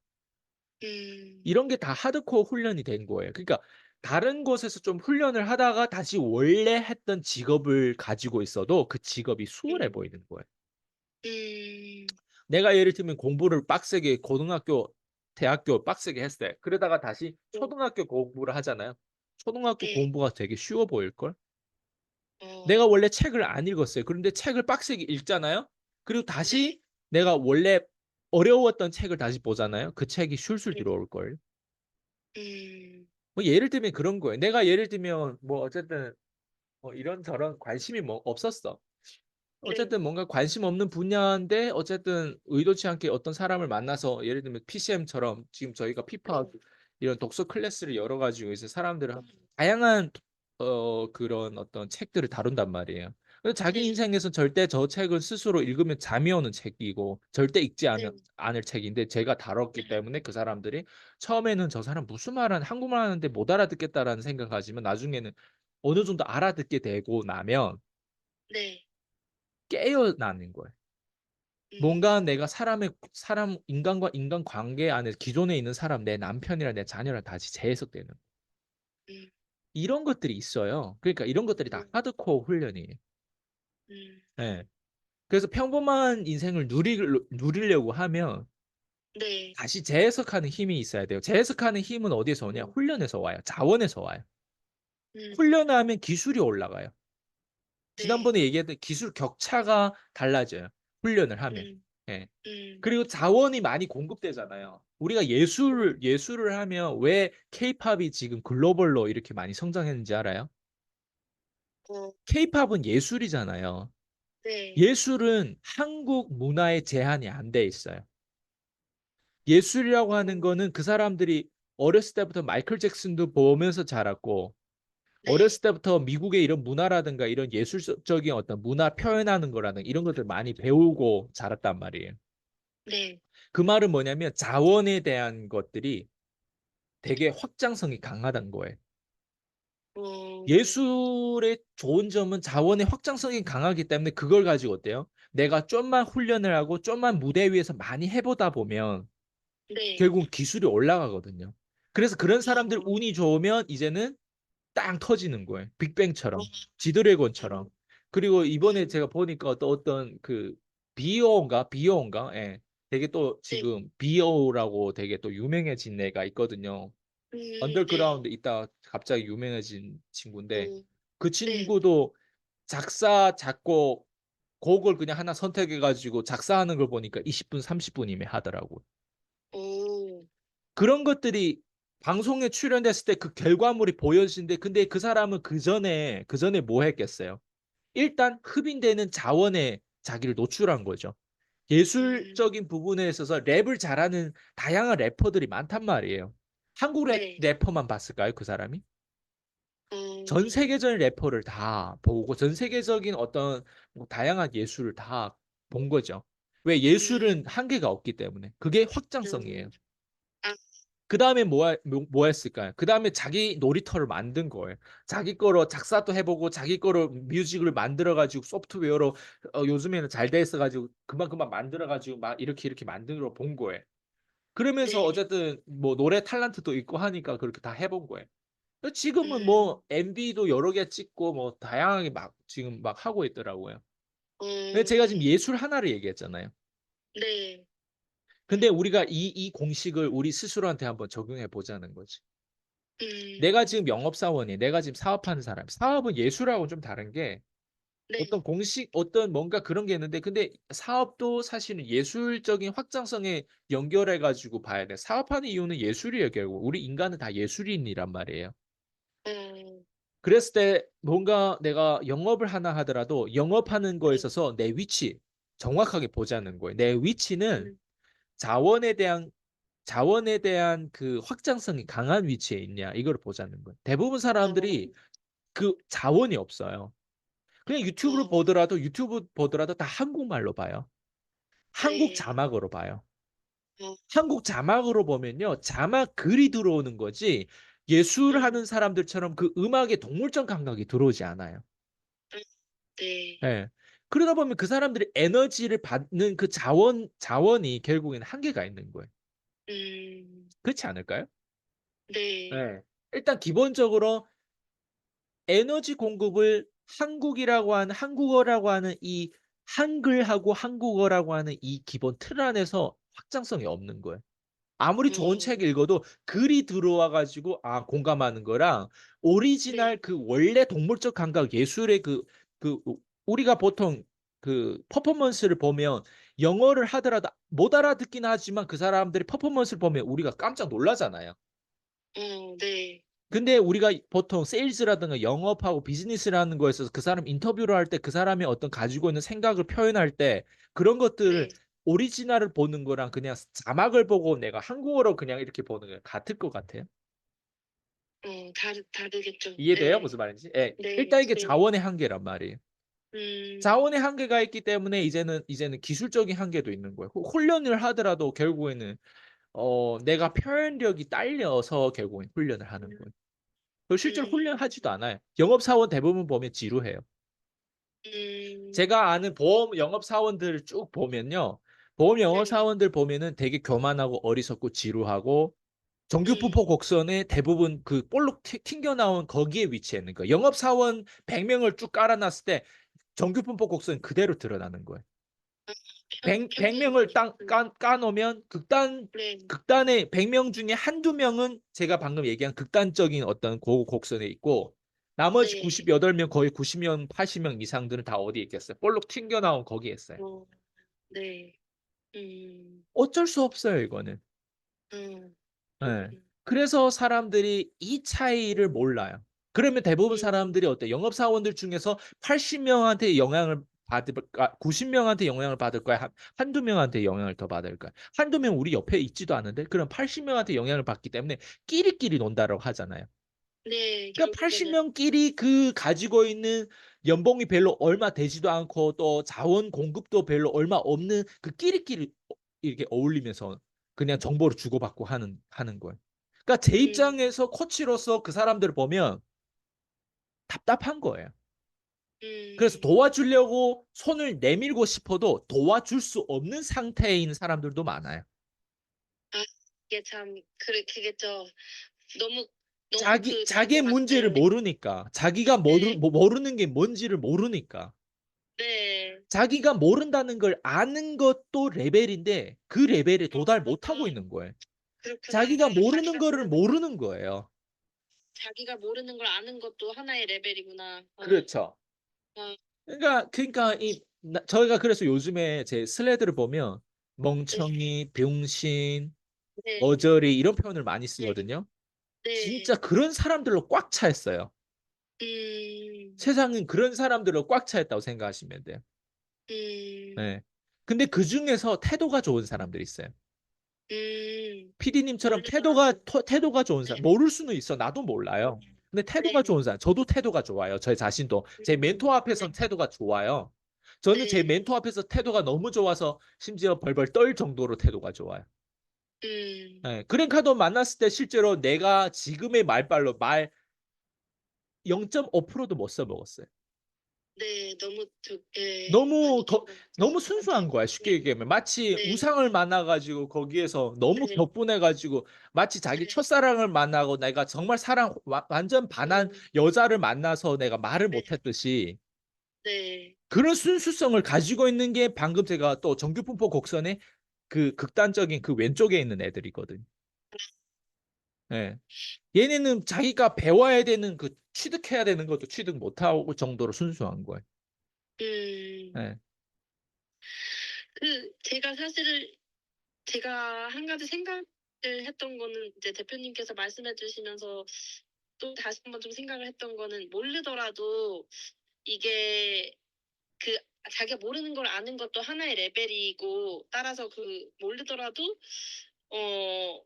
Speaker 2: 음.
Speaker 1: 이런 게 다 하드코어 훈련이 된 거예요. 그러니까 다른 곳에서 좀 훈련을 하다가 다시 원래 했던 직업을 가지고 있어도 그 직업이 수월해
Speaker 2: 음.
Speaker 1: 보이는 거예요.
Speaker 2: 음.
Speaker 1: 내가 예를 들면 공부를 빡세게 고등학교, 대학교 빡세게 했어요. 그러다가 다시
Speaker 2: 네.
Speaker 1: 초등학교 공부를 하잖아요. 초등학교
Speaker 2: 네.
Speaker 1: 공부가 되게 쉬워 보일걸? 내가
Speaker 2: 어.
Speaker 1: 원래 책을 안 읽었어요. 그런데 책을 빡세게 읽잖아요. 그리고
Speaker 2: 네.
Speaker 1: 다시 내가 원래 어려웠던 책을 다시 보잖아요. 그 책이 술술
Speaker 2: 네.
Speaker 1: 들어올걸.
Speaker 2: 음.
Speaker 1: 뭐 예를 들면 그런 거예요. 내가 예를 들면 뭐 어쨌든 뭐 이런저런 관심이 뭐 없었어.
Speaker 2: 네.
Speaker 1: 어쨌든 뭔가 관심 없는 분야인데 어쨌든 의도치 않게 어떤 사람을 만나서 예를 들면 PCM처럼 지금 저희가 피파
Speaker 2: 네.
Speaker 1: 이런 독서 클래스를 열어 가지고 이제 사람들은
Speaker 2: 음.
Speaker 1: 다양한 그런 어떤 책들을 다룬단 말이에요. 근데 자기
Speaker 2: 네.
Speaker 1: 인생에서 절대 저 책을 스스로 읽으면 잠이 오는 책이고 절대 읽지
Speaker 2: 네.
Speaker 1: 않을 책인데 제가 다뤘기
Speaker 2: 네.
Speaker 1: 때문에 그 사람들이 처음에는 '저 사람 무슨 한국말 하는데 못 알아듣겠다.'라는 생각하지만 나중에는 어느 정도 알아듣게 되고 나면
Speaker 2: 네.
Speaker 1: 깨어나는 거예요. 뭔가
Speaker 2: 음.
Speaker 1: 내가 인간과 인간 관계 안에 기존에 있는 사람, 내 남편이랑 내 자녀랑 다시 재해석되는
Speaker 2: 음.
Speaker 1: 이런 것들이 있어요. 그러니까 이런 것들이 다
Speaker 2: 음.
Speaker 1: 하드코어 훈련이에요.
Speaker 2: 음.
Speaker 1: 예. 그래서 평범한 인생을 누리려고 하면
Speaker 2: 네.
Speaker 1: 다시 재해석하는 힘이 있어야 돼요. 재해석하는 힘은 어디에서 오냐?
Speaker 2: 음.
Speaker 1: 훈련에서 와요. 자원에서 와요.
Speaker 2: 음.
Speaker 1: 훈련을 하면 기술이 올라가요.
Speaker 2: 네.
Speaker 1: 지난번에 얘기했던 기술 격차가 달라져요, 훈련을 하면.
Speaker 2: 음.
Speaker 1: 예.
Speaker 2: 음.
Speaker 1: 그리고 자원이 많이 공급되잖아요. 우리가
Speaker 2: 네.
Speaker 1: 예술을 하면 왜 케이팝이 지금 글로벌로 이렇게 많이 성장했는지 알아요?
Speaker 2: 어
Speaker 1: 케이팝은 예술이잖아요.
Speaker 2: 네.
Speaker 1: 예술은 한국 문화에 제한이 안 돼 있어요. 예술이라고 하는
Speaker 2: 어
Speaker 1: 거는 그 사람들이 어렸을 때부터 마이클 잭슨도 보면서 자랐고
Speaker 2: 네.
Speaker 1: 어렸을 때부터 미국의 이런 문화라든가 이런 예술적인 어떤 문화 표현하는 거라든가 이런 것들 많이 배우고 자랐단 말이에요.
Speaker 2: 네.
Speaker 1: 그 말은 뭐냐면 자원에 대한 것들이 되게 확장성이 강하다는 거예요.
Speaker 2: 어
Speaker 1: 예술의 좋은 점은 자원의 확장성이 강하기 때문에 그걸 가지고 어때요? 내가 좀만 훈련을 하고 좀만 무대 위에서 많이 해 보다 보면
Speaker 2: 네.
Speaker 1: 결국은 기술이 올라가거든요. 그래서 그런 사람들
Speaker 2: 어
Speaker 1: 운이 좋으면 이제는 땅 터지는 거예요.
Speaker 2: 어
Speaker 1: 빅뱅처럼, 지드래곤처럼.
Speaker 2: 음.
Speaker 1: 그리고 이번에
Speaker 2: 음.
Speaker 1: 제가 보니까 또 어떤 그 비어인가? 예. 되게 또
Speaker 2: 네.
Speaker 1: 지금 비어라고 되게 또 유명해진 애가 있거든요.
Speaker 2: 네.
Speaker 1: 언더그라운드 있다가 갑자기 유명해진 친구인데
Speaker 2: 어
Speaker 1: 그
Speaker 2: 네.
Speaker 1: 친구도 작사, 작곡 그걸 그냥 하나 선택해 가지고 작사하는 걸 보니까 20분, 30분이면 하더라고요.
Speaker 2: 오.
Speaker 1: 그런 것들이 방송에 출연했을 때 그 결과물이 보여지는데 근데 그 사람은 그전에 뭐 했겠어요? 일단 흡인되는 자원에 자기를 노출한 거죠.
Speaker 2: 음.
Speaker 1: 예술적인 부분에 있어서 랩을 잘하는 다양한 래퍼들이 많단 말이에요. 한국
Speaker 2: 네.
Speaker 1: 래퍼만 봤을까요, 그 사람이? 전
Speaker 2: 음.
Speaker 1: 세계적인 래퍼를 다 보고 전 세계적인 어떤 뭐 다양한 예술을 다 본 거죠. 왜 예술은
Speaker 2: 음.
Speaker 1: 한계가 없기 때문에. 그게
Speaker 2: 음.
Speaker 1: 확장성이에요.
Speaker 2: 아
Speaker 1: 그다음에 뭐 했을까요? 그다음에 자기 놀이터를 만든 거예요. 자기 거로 작사도 해 보고 자기 거로 뮤직을 만들어 가지고 소프트웨어로 요즘에는 잘 돼 있어 가지고 그만 만들어 가지고 막 이렇게 만들어 본 거예요. 그러면서
Speaker 2: 네.
Speaker 1: 어쨌든 뭐 노래 탤런트도 있고 하니까 그렇게 다 해본 거예요. 지금은 뭐
Speaker 2: 음.
Speaker 1: MV도 여러 개 찍고 뭐 다양하게 막 지금 막 하고 있더라고요. 근데 제가 지금
Speaker 2: 음.
Speaker 1: 예술 하나를 얘기했잖아요.
Speaker 2: 네.
Speaker 1: 근데 우리가 이 공식을 우리 스스로한테 한번 적용해 보자는 거지. 내가
Speaker 2: 음.
Speaker 1: 지금 영업사원이 내가 지금 사업하는 사람. 사업은 예술하고는 좀 다른 게
Speaker 2: 네.
Speaker 1: 어떤 공식 어떤 뭔가 그런 게 있는데 근데 사업도 사실은 예술적인 확장성에 연결해 가지고 봐야 돼. 사업하는 이유는 예술이에요, 결국. 우리 인간은 다 예술인이란 말이에요.
Speaker 2: 어.
Speaker 1: 그랬을 때 뭔가 내가 영업을 하나 하더라도 영업하는 거에
Speaker 2: 네.
Speaker 1: 있어서 내 위치 정확하게 보자는 거예요. 내 위치는
Speaker 2: 음.
Speaker 1: 자원에 대한 자원에 대한 그 확장성이 강한 위치에 있냐 이거를 보자는 거예요. 대부분
Speaker 2: 어.
Speaker 1: 사람들이 그 자원이 없어요. 그냥
Speaker 2: 어.
Speaker 1: 유튜브 보더라도 다 한국말로 봐요. 한국
Speaker 2: 네.
Speaker 1: 자막으로 봐요.
Speaker 2: 어.
Speaker 1: 한국 자막으로 보면요. 자막 글이 들어오는 거지
Speaker 2: 음.
Speaker 1: 예술하는 사람들처럼 그 음악의 동물적 감각이 들어오지 않아요.
Speaker 2: 음. 네.
Speaker 1: 예. 그러다 보면 그 사람들이 에너지를 받는 그 자원이 결국에는 한계가 있는 거예요.
Speaker 2: 음.
Speaker 1: 그렇지 않을까요?
Speaker 2: 네.
Speaker 1: 예. 일단 기본적으로 에너지 공급을 한국어라고 하는 이 한글하고 한국어라고 하는 이 기본 틀 안에서 확장성이 없는 거예요. 아무리 좋은 책
Speaker 2: 어.
Speaker 1: 읽어도 글이 들어와 가지고 공감하는 거랑 오리지널
Speaker 2: 네.
Speaker 1: 그 원래 동물적 감각 예술의 우리가 보통 그 퍼포먼스를 보면 영어를 하더라도 못 알아듣긴 하지만 그 사람들이 퍼포먼스를 보면 우리가 깜짝 놀라잖아요.
Speaker 2: 네.
Speaker 1: 근데 우리가 보통 세일즈라든가 영업하고 비즈니스라는 거에 있어서 그 사람 인터뷰를 할 때 그 사람의 어떤 가지고 있는 생각을 표현할 때 그런 것들을
Speaker 2: 네.
Speaker 1: 오리지널을 보는 거랑 그냥 자막을 보고 내가 한국어로 그냥 이렇게 보는 게 같을 것 같아요.
Speaker 2: 다르겠죠.
Speaker 1: 이해돼요?
Speaker 2: 네.
Speaker 1: 무슨 말인지? 예.
Speaker 2: 네.
Speaker 1: 일단 이게
Speaker 2: 네.
Speaker 1: 자원의 한계란 말이에요.
Speaker 2: 음.
Speaker 1: 자원의 한계가 있기 때문에 이제는 기술적인 한계도 있는 거예요. 훈련을 하더라도 결국에는 내가 표현력이 딸려서 결국엔 훈련을 하는
Speaker 2: 음.
Speaker 1: 거예요. 그리고 실제로
Speaker 2: 음.
Speaker 1: 훈련하지도 않아요. 영업사원 대부분 보면 지루해요.
Speaker 2: 음.
Speaker 1: 제가 아는 보험 영업사원들을 쭉 보면요. 보험
Speaker 2: 네.
Speaker 1: 영업사원들 보면은 되게 교만하고 어리석고 지루하고 정규분포
Speaker 2: 음.
Speaker 1: 곡선에 대부분 그 볼록 튕겨 나온 거기에 위치해 있는 거예요. 영업사원 100 명을 쭉 깔아 놨을 때 정규분포 곡선이 그대로 드러나는 거예요.
Speaker 2: 아
Speaker 1: 100
Speaker 2: 평균이
Speaker 1: 명을 땅 까 놓으면
Speaker 2: 네.
Speaker 1: 극단의 100명 중에 한두 명은 제가 방금 얘기한 극단적인 어떤 곡선에 있고 나머지
Speaker 2: 네.
Speaker 1: 98명 거의 90명 80명 이상들은 다 어디에 있겠어요? 볼록 튕겨 나온 거기에 있어요.
Speaker 2: 어 네. 음.
Speaker 1: 어쩔 수 없어요 이거는. 예.
Speaker 2: 그렇군요.
Speaker 1: 그래서 사람들이 이 차이를 몰라요. 그러면 대부분
Speaker 2: 음.
Speaker 1: 사람들이 어때요? 영업사원들 중에서 80 명한테 영향을 받을까 90 명한테 영향을 받을까요? 한두 명한테 영향을 더 받을까요? 한두 명 우리 옆에 있지도 않은데 그럼 80 명한테 영향을 받기 때문에 끼리끼리 논다라고 하잖아요.
Speaker 2: 네.
Speaker 1: 그러니까 80
Speaker 2: 결국에는
Speaker 1: 명끼리 그 가지고 있는 연봉이 별로 얼마 되지도 않고 또 자원 공급도 별로 얼마 없는 그 끼리끼리 이렇게 어울리면서 그냥 정보를 주고받고 하는 거예요. 그러니까 제
Speaker 2: 음.
Speaker 1: 입장에서 코치로서 그 사람들을 보면 답답한 거예요. 그래서
Speaker 2: 음.
Speaker 1: 도와주려고 손을 내밀고 싶어도 도와줄 수 없는 상태에 있는 사람들도 많아요.
Speaker 2: 아 이게 참 그게죠. 너무 너무
Speaker 1: 자기의 문제를
Speaker 2: 네.
Speaker 1: 모르니까. 자기가
Speaker 2: 네.
Speaker 1: 모르는 게 뭔지를 모르니까.
Speaker 2: 네.
Speaker 1: 자기가 모른다는 걸 아는 것도 레벨인데 그 레벨에 도달 못 하고
Speaker 2: 아
Speaker 1: 있는 거예요.
Speaker 2: 그렇구나.
Speaker 1: 자기가 모르는
Speaker 2: 자기가
Speaker 1: 거를
Speaker 2: 모르는 걸
Speaker 1: 모르는 거예요.
Speaker 2: 자기가 모르는 걸 아는 것도 하나의 레벨이구나.
Speaker 1: 그렇죠.
Speaker 2: 아
Speaker 1: 그러니까 저희가 그래서 요즘에 제 슬레드를 보면
Speaker 2: 네.
Speaker 1: 멍청이, 병신,
Speaker 2: 네.
Speaker 1: 어저리 이런 표현을 많이
Speaker 2: 네.
Speaker 1: 쓰거든요. 진짜
Speaker 2: 네.
Speaker 1: 그런 사람들로 꽉 차 있어요.
Speaker 2: 음.
Speaker 1: 세상은 그런 사람들로 꽉 차 있다고 생각하시면 돼요.
Speaker 2: 음.
Speaker 1: 네. 근데 그중에서 태도가 좋은 사람들이 있어요.
Speaker 2: 음.
Speaker 1: PD님처럼 태도가
Speaker 2: 멀리더라도
Speaker 1: 태도가 좋은 사람,
Speaker 2: 네.
Speaker 1: 모를 수는 있어. 나도 몰라요. 근데 태도가
Speaker 2: 네.
Speaker 1: 좋은 사람, 저도 태도가 좋아요. 저 자신도 제 멘토
Speaker 2: 네.
Speaker 1: 앞에서는 태도가 좋아요. 저는 제
Speaker 2: 네.
Speaker 1: 멘토 앞에서 태도가 너무 좋아서 심지어 벌벌 떨 정도로 태도가 좋아요.
Speaker 2: 음.
Speaker 1: 네. 그린카도 만났을 때 실제로 내가 지금의 말빨로 말 0.5%도 못 써먹었어요.
Speaker 2: 네. 너무 예. 많이
Speaker 1: 너무 너무
Speaker 2: 저한테
Speaker 1: 순수한 거야. 쉽게
Speaker 2: 네.
Speaker 1: 얘기하면 마치
Speaker 2: 네.
Speaker 1: 우상을 만나 가지고 거기에서 너무
Speaker 2: 네.
Speaker 1: 격분해 가지고 마치 자기
Speaker 2: 네.
Speaker 1: 첫사랑을 만나고 내가 정말 사랑 완전 반한 여자를 만나서 내가 말을
Speaker 2: 네.
Speaker 1: 못 했듯이
Speaker 2: 네.
Speaker 1: 그런 순수성을 가지고 있는 게 방금 제가 또 정규분포 곡선의 그 극단적인 그 왼쪽에 있는 애들이거든요. 예. 얘네는 자기가 배워야 되는 그 취득해야 되는 것도 취득 못 하고 정도로 순수한 거예요.
Speaker 2: 음.
Speaker 1: 예.
Speaker 2: 제가 사실은 제가 한 가지 생각을 했던 거는 이제 대표님께서 말씀해 주시면서 또 다시 한번 좀 생각을 했던 거는 모르더라도 이게 그 자기가 모르는 걸 아는 것도 하나의 레벨이고 따라서 모르더라도 어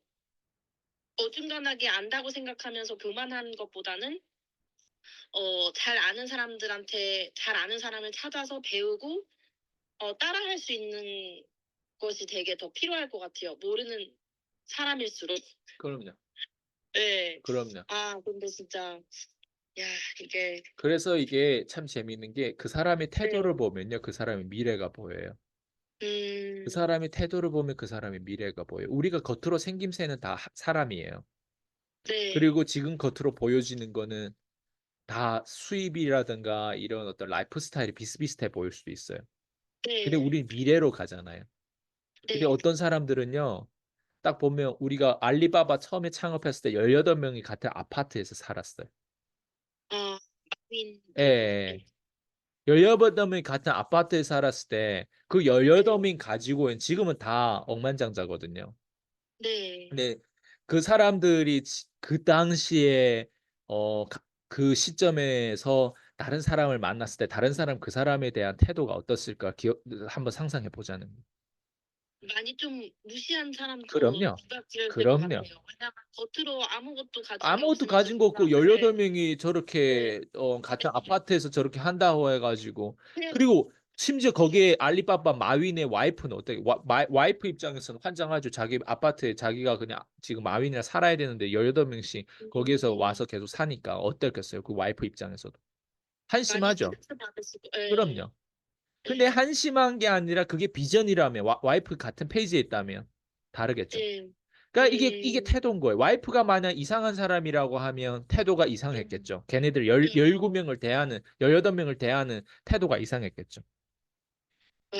Speaker 2: 어중간하게 안다고 생각하면서 교만한 것보다는 잘 아는 사람들한테 잘 아는 사람을 찾아서 배우고 따라할 수 있는 것이 되게 더 필요할 것 같아요. 모르는 사람일수록.
Speaker 1: 그럼요.
Speaker 2: 네.
Speaker 1: 그럼요.
Speaker 2: 근데 진짜 야 이게
Speaker 1: 그래서 이게 참 재미있는 게 그 사람의 태도를
Speaker 2: 네.
Speaker 1: 보면요. 그 사람의 미래가 보여요. 그
Speaker 2: 음.
Speaker 1: 사람의 태도를 보면 그 사람의 미래가 보여요. 우리가 겉으로 생김새는 다 사람이에요.
Speaker 2: 네.
Speaker 1: 그리고 지금 겉으로 보여지는 거는 다 수입이라든가 이런 어떤 라이프 스타일이 비슷비슷해 보일 수도 있어요. 근데
Speaker 2: 네.
Speaker 1: 우린 미래로 가잖아요. 근데
Speaker 2: 네.
Speaker 1: 어떤 사람들은요. 딱 보면 우리가 알리바바 처음에 창업했을 때 18 명이 같은 아파트에서 살았어요.
Speaker 2: 아 마윈들.
Speaker 1: 예예예.
Speaker 2: 네.
Speaker 1: 18 명이 같은 아파트에 살았을 때 그 18
Speaker 2: 네.
Speaker 1: 명이 가지고 있는 지금은 다 억만장자거든요.
Speaker 2: 네.
Speaker 1: 근데 그 사람들이 그 당시에 그 시점에서 다른 사람을 만났을 때 다른 사람 그 사람에 대한 태도가 어떻을까 한번 상상해 보자는 거예요.
Speaker 2: 많이 좀 무시한 사람도
Speaker 1: 그럼요.
Speaker 2: 부각지었을 것
Speaker 1: 그럼요.
Speaker 2: 같아요. 왜냐면 겉으로 아무것도 가진 게
Speaker 1: 아무것도
Speaker 2: 없으니까
Speaker 1: 가진 거 없고
Speaker 2: 네.
Speaker 1: 18 명이
Speaker 2: 네.
Speaker 1: 저렇게 같은
Speaker 2: 네.
Speaker 1: 아파트에서 저렇게 한다고 해 가지고
Speaker 2: 네.
Speaker 1: 그리고 심지어
Speaker 2: 네.
Speaker 1: 거기에 알리바바 마윈의 와이프는 어떻게 와이프 입장에서는 환장하죠. 자기 아파트에 자기가 그냥 지금 마윈이랑 살아야 되는데 18 명씩 거기에서 와서 계속 사니까 어땠겠어요? 그 와이프 입장에서도.
Speaker 2: 많이
Speaker 1: 한심하죠.
Speaker 2: 스트레스 받으시고 예.
Speaker 1: 그럼요. 근데
Speaker 2: 예.
Speaker 1: 한심한 게 아니라 그게 비전이라면 와이프 같은 페이지에 있다면 다르겠죠.
Speaker 2: 예.
Speaker 1: 그러니까 이게
Speaker 2: 음.
Speaker 1: 태도인 거예요. 와이프가 만약 이상한 사람이라고 하면 태도가
Speaker 2: 음.
Speaker 1: 이상했겠죠. 걔네들
Speaker 2: 음.
Speaker 1: 17명을 대하는 18명을 대하는 태도가 이상했겠죠.
Speaker 2: 아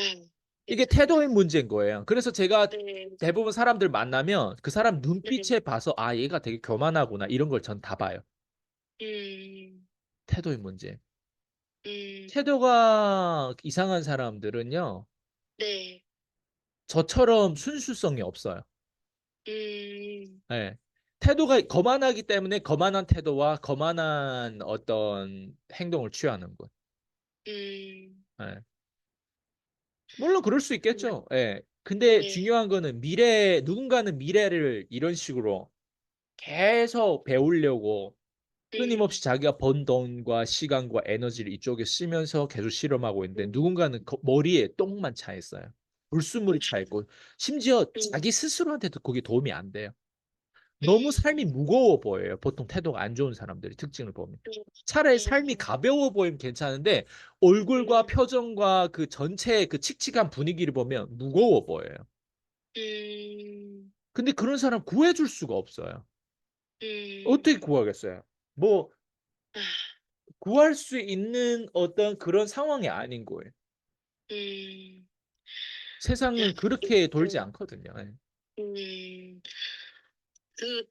Speaker 1: 이게
Speaker 2: 진짜
Speaker 1: 태도의 문제인 거예요. 그래서 제가
Speaker 2: 네.
Speaker 1: 대부분 사람들 만나면 그 사람
Speaker 2: 네.
Speaker 1: 눈빛에 봐서 아, 얘가 되게 교만하구나. 이런 걸 전 다 봐요.
Speaker 2: 음.
Speaker 1: 태도의 문제.
Speaker 2: 음.
Speaker 1: 태도가 이상한 사람들은요.
Speaker 2: 네.
Speaker 1: 저처럼 순수성이 없어요.
Speaker 2: 음.
Speaker 1: 예. 태도가 거만하기 때문에 거만한 태도와 거만한 어떤 행동을 취하는 거예요.
Speaker 2: 음.
Speaker 1: 예. 물론 그럴 수
Speaker 2: 정말
Speaker 1: 있겠죠. 예. 근데
Speaker 2: 네.
Speaker 1: 중요한 거는 누군가는 미래를 이런 식으로 계속 배우려고 끊임없이
Speaker 2: 음.
Speaker 1: 자기가 번 돈과 시간과 에너지를 이쪽에 쓰면서 계속 실험하고 있는데
Speaker 2: 음.
Speaker 1: 누군가는 머리에 똥만 차 있어요. 불순물이 차 있고 심지어
Speaker 2: 음.
Speaker 1: 자기 스스로한테도 그게 도움이 안 돼요. 너무 삶이
Speaker 2: 음.
Speaker 1: 무거워 보여요. 보통 태도가 안 좋은 사람들의 특징을 보면.
Speaker 2: 음.
Speaker 1: 차라리 삶이
Speaker 2: 음.
Speaker 1: 가벼워 보이면 괜찮은데 얼굴과
Speaker 2: 음.
Speaker 1: 표정과 그 전체의 그 칙칙한 분위기를 보면 무거워 보여요.
Speaker 2: 음.
Speaker 1: 근데 그런 사람 구해줄 수가 없어요. 어떻게
Speaker 2: 음.
Speaker 1: 구하겠어요? 뭐
Speaker 2: 아.
Speaker 1: 구할 수 있는 어떤 그런 상황이 아닌 거예요.
Speaker 2: 음. 야
Speaker 1: 세상은
Speaker 2: 그
Speaker 1: 그렇게 돌지
Speaker 2: 네.
Speaker 1: 않거든요. 예.
Speaker 2: 음. 그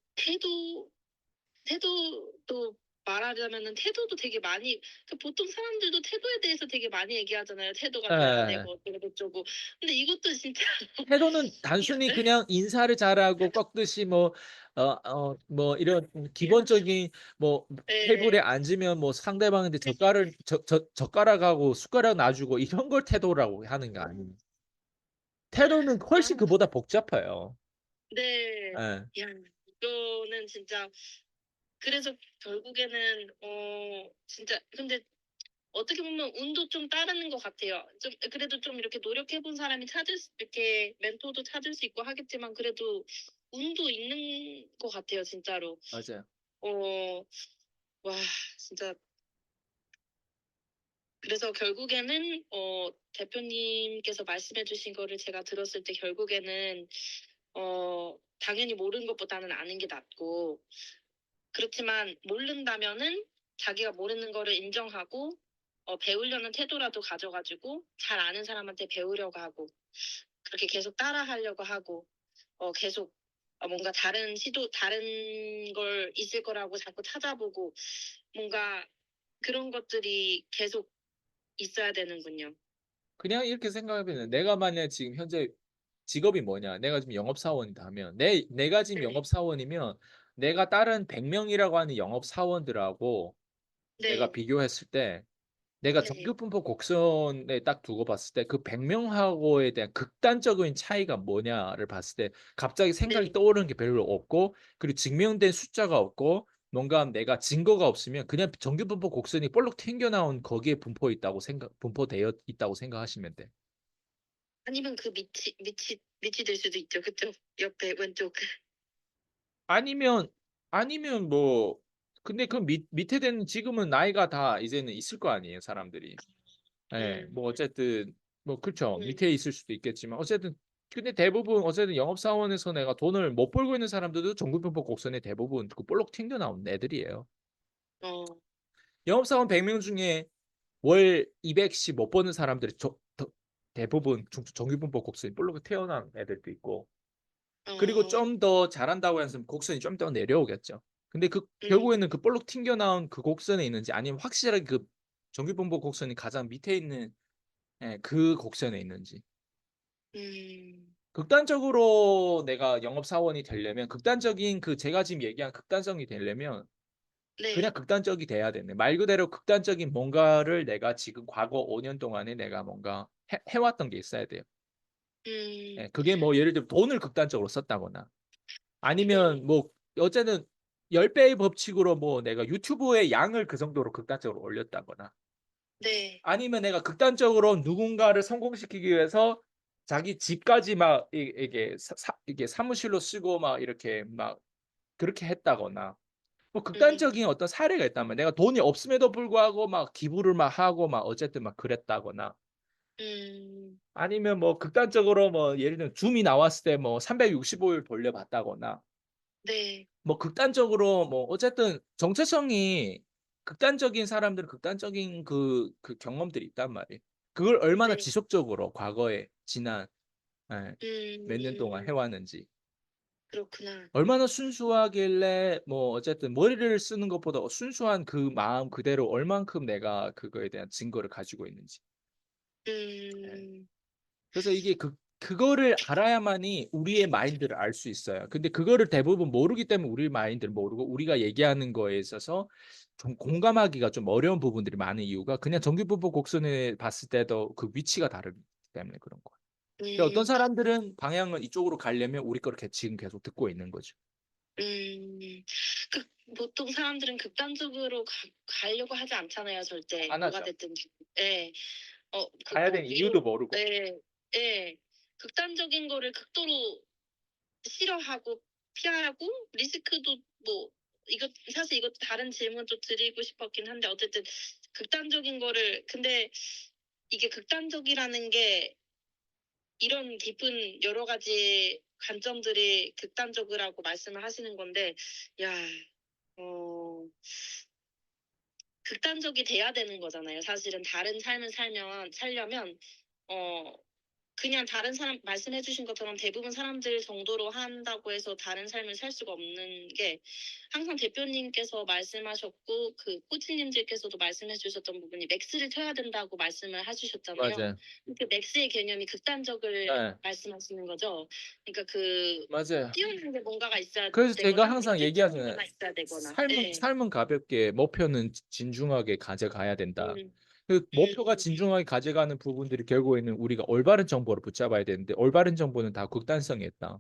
Speaker 2: 태도도 말하자면은 태도도 되게 많이 보통 사람들도 태도에 대해서 되게 많이 얘기하잖아요. 태도가 돼야
Speaker 1: 예.
Speaker 2: 되고 어쩌고 저쩌고. 근데 이것도 진짜
Speaker 1: 태도는
Speaker 2: 이거
Speaker 1: 단순히 그냥 인사를 잘하고 꺾듯이 뭐 뭐 이런 기본적인 뭐 테이블에
Speaker 2: 예.
Speaker 1: 앉으면 뭐 상대방한테 젓가락하고 숟가락 놔주고 이런 걸 태도라고 하는 게 아니에요. 태도는
Speaker 2: 아
Speaker 1: 훨씬 그보다 복잡해요.
Speaker 2: 네.
Speaker 1: 예.
Speaker 2: 야 이거는 진짜 그래서 결국에는 진짜 근데 어떻게 보면 운도 좀 따르는 것 같아요. 좀 그래도 좀 이렇게 노력해 본 사람이 이렇게 멘토도 찾을 수 있고 하겠지만 그래도 운도 있는 것 같아요 진짜로.
Speaker 1: 맞아요.
Speaker 2: 어 와 진짜 그래서 결국에는 대표님께서 말씀해 주신 거를 제가 들었을 때 결국에는 당연히 모르는 것보다는 아는 게 낫고 그렇지만 모른다면은 자기가 모르는 거를 인정하고 배우려는 태도라도 가져 가지고 잘 아는 사람한테 배우려고 하고 그렇게 계속 따라하려고 하고 계속 뭔가 다른 걸 있을 거라고 자꾸 찾아보고 뭔가 그런 것들이 계속 있어야 되는군요.
Speaker 1: 그냥 이렇게 생각하면은 내가 만약 지금 현재 직업이 뭐냐? 내가 지금 영업사원이다 하면 내가 지금
Speaker 2: 네.
Speaker 1: 영업사원이면 내가 다른 100 명이라고 하는 영업사원들하고 내가
Speaker 2: 네.
Speaker 1: 비교했을 때 내가
Speaker 2: 네.
Speaker 1: 정규분포 곡선에 딱 두고 봤을 때 그 100 명하고에 대한 극단적인 차이가 뭐냐를 봤을 때 갑자기 생각이
Speaker 2: 네.
Speaker 1: 떠오르는 게 별로 없고 그리고 증명된 숫자가 없고 뭔가 내가 증거가 없으면 그냥 정규분포 곡선이 볼록 튕겨 나온 거기에 분포되어 있다고 생각하시면 돼.
Speaker 2: 아니면 그 밑이 될 수도 있죠. 그쵸? 옆에 왼쪽.
Speaker 1: 아니면 뭐 근데 그 밑에 되는 지금은 나이가 다 이제는 있을 거 아니에요, 사람들이. 예.
Speaker 2: 음.
Speaker 1: 뭐 어쨌든 뭐 그렇죠.
Speaker 2: 음.
Speaker 1: 밑에 있을 수도 있겠지만 어쨌든 근데 대부분 어쨌든 영업사원에서 내가 돈을 못 벌고 있는 사람들도 정규분포 곡선의 대부분 그 볼록 튕겨 나온 애들이에요.
Speaker 2: 어.
Speaker 1: 영업사원 100명 중에 월 200씩 못 버는 사람들이 대부분 정규분포 곡선이 볼록 튀어나온 애들도 있고 그리고
Speaker 2: 어.
Speaker 1: 좀 더 잘한다고 해서 곡선이 좀 더 내려오겠죠. 근데 그 결국에는 그
Speaker 2: 음.
Speaker 1: 볼록 튕겨 나온 그 곡선에 있는지 아니면 확실하게 그 정규분포 곡선이 가장 밑에 있는 예 그 곡선에 있는지.
Speaker 2: 음.
Speaker 1: 극단적으로 내가 영업사원이 되려면 극단적인 그 제가 지금 얘기한 극단성이 되려면 그냥
Speaker 2: 네.
Speaker 1: 극단적이 돼야 되네. 말 그대로 극단적인 뭔가를 내가 지금 과거 5년 동안에 내가 뭔가 해 왔던 게 있어야 돼요. 예.
Speaker 2: 음.
Speaker 1: 그게 뭐 예를 들면 돈을 극단적으로 썼다거나
Speaker 2: 네.
Speaker 1: 아니면 뭐 어쨌든 10 배의 법칙으로 뭐 내가 유튜브의 양을 그 정도로 극단적으로 올렸다거나
Speaker 2: 네.
Speaker 1: 아니면 내가 극단적으로 누군가를 성공시키기 위해서 자기 집까지 막 이게 이게 사무실로 쓰고 막 이렇게 막 그렇게 했다거나 뭐
Speaker 2: 음.
Speaker 1: 극단적인 어떤 사례가 있다면 내가 돈이 없음에도 불구하고 막 기부를 막 하고 막 어쨌든 막 그랬다거나
Speaker 2: 음.
Speaker 1: 아니면 뭐 극단적으로 뭐 예를 들면 줌이 나왔을 때 뭐 365일 돌려봤다거나
Speaker 2: 네.
Speaker 1: 뭐 극단적으로 뭐 어쨌든 정체성이 극단적인 사람들은 극단적인 그 경험들이 있단 말이에요. 그걸 얼마나
Speaker 2: 네.
Speaker 1: 지속적으로 과거에 지난 예 몇 년 동안 해
Speaker 2: 음.
Speaker 1: 왔는지.
Speaker 2: 그렇구나.
Speaker 1: 얼마나 순수하길래 뭐 어쨌든 머리를 쓰는 것보다 순수한 그 마음 그대로 얼만큼 내가 그거에 대한 증거를 가지고 있는지. 예.
Speaker 2: 음.
Speaker 1: 그래서 이게 그거를 알아야만이 우리의 마인드를 알 수 있어요. 근데 그거를 대부분 모르기 때문에 우리 마인드를 모르고 우리가 얘기하는 거에 있어서 좀 공감하기가 좀 어려운 부분들이 많은 이유가 그냥 전기분포 곡선을 봤을 때도 그 위치가 다르기 때문에 그런 거예요. 근데 어떤
Speaker 2: 음.
Speaker 1: 사람들은 방향을 이쪽으로 가려면 우리 거를 지금 계속 듣고 있는 거죠.
Speaker 2: 음. 그 보통 사람들은 극단적으로 가려고 하지 않잖아요 절대.
Speaker 1: 안
Speaker 2: 뭐가
Speaker 1: 하죠.
Speaker 2: 됐든 예.
Speaker 1: 가야 되는 이유도 모르고.
Speaker 2: 예. 예. 극단적인 거를 극도로 싫어하고 피하고 리스크도 뭐 이것 사실 이것도 다른 질문 또 드리고 싶었긴 한데 어쨌든 극단적인 거를 근데 이게 극단적이라는 게 이런 깊은 여러 가지 관점들이 극단적이라고 말씀을 하시는 건데 야 어 극단적이 돼야 되는 거잖아요. 사실은 다른 삶을 살려면 어 그냥 다른 사람 말씀해 주신 것처럼 대부분 사람들 정도로 한다고 해서 다른 삶을 살 수가 없는 게 항상 대표님께서 말씀하셨고 그 코치님들께서도 말씀해 주셨던 부분이 맥스를 쳐야 된다고 말씀을 해 주셨잖아요.
Speaker 1: 맞아요.
Speaker 2: 그 맥스의 개념이 극단적을
Speaker 1: 네.
Speaker 2: 말씀하시는 거죠. 그러니까 그
Speaker 1: 맞아요.
Speaker 2: 뛰어난 게 뭔가가 있어야
Speaker 1: 그래서 제가
Speaker 2: 되거나
Speaker 1: 항상
Speaker 2: 획기적인 게
Speaker 1: 얘기하잖아요.
Speaker 2: 하나 있어야 되거나.
Speaker 1: 삶은
Speaker 2: 예.
Speaker 1: 삶은 가볍게 목표는 진중하게 가져가야 된다.
Speaker 2: 음.
Speaker 1: 그 목표가
Speaker 2: 음.
Speaker 1: 진중하게 가져가는 부분들이 결국에는 우리가 올바른 정보를 붙잡아야 되는데 올바른 정보는 다 극단성이 있다.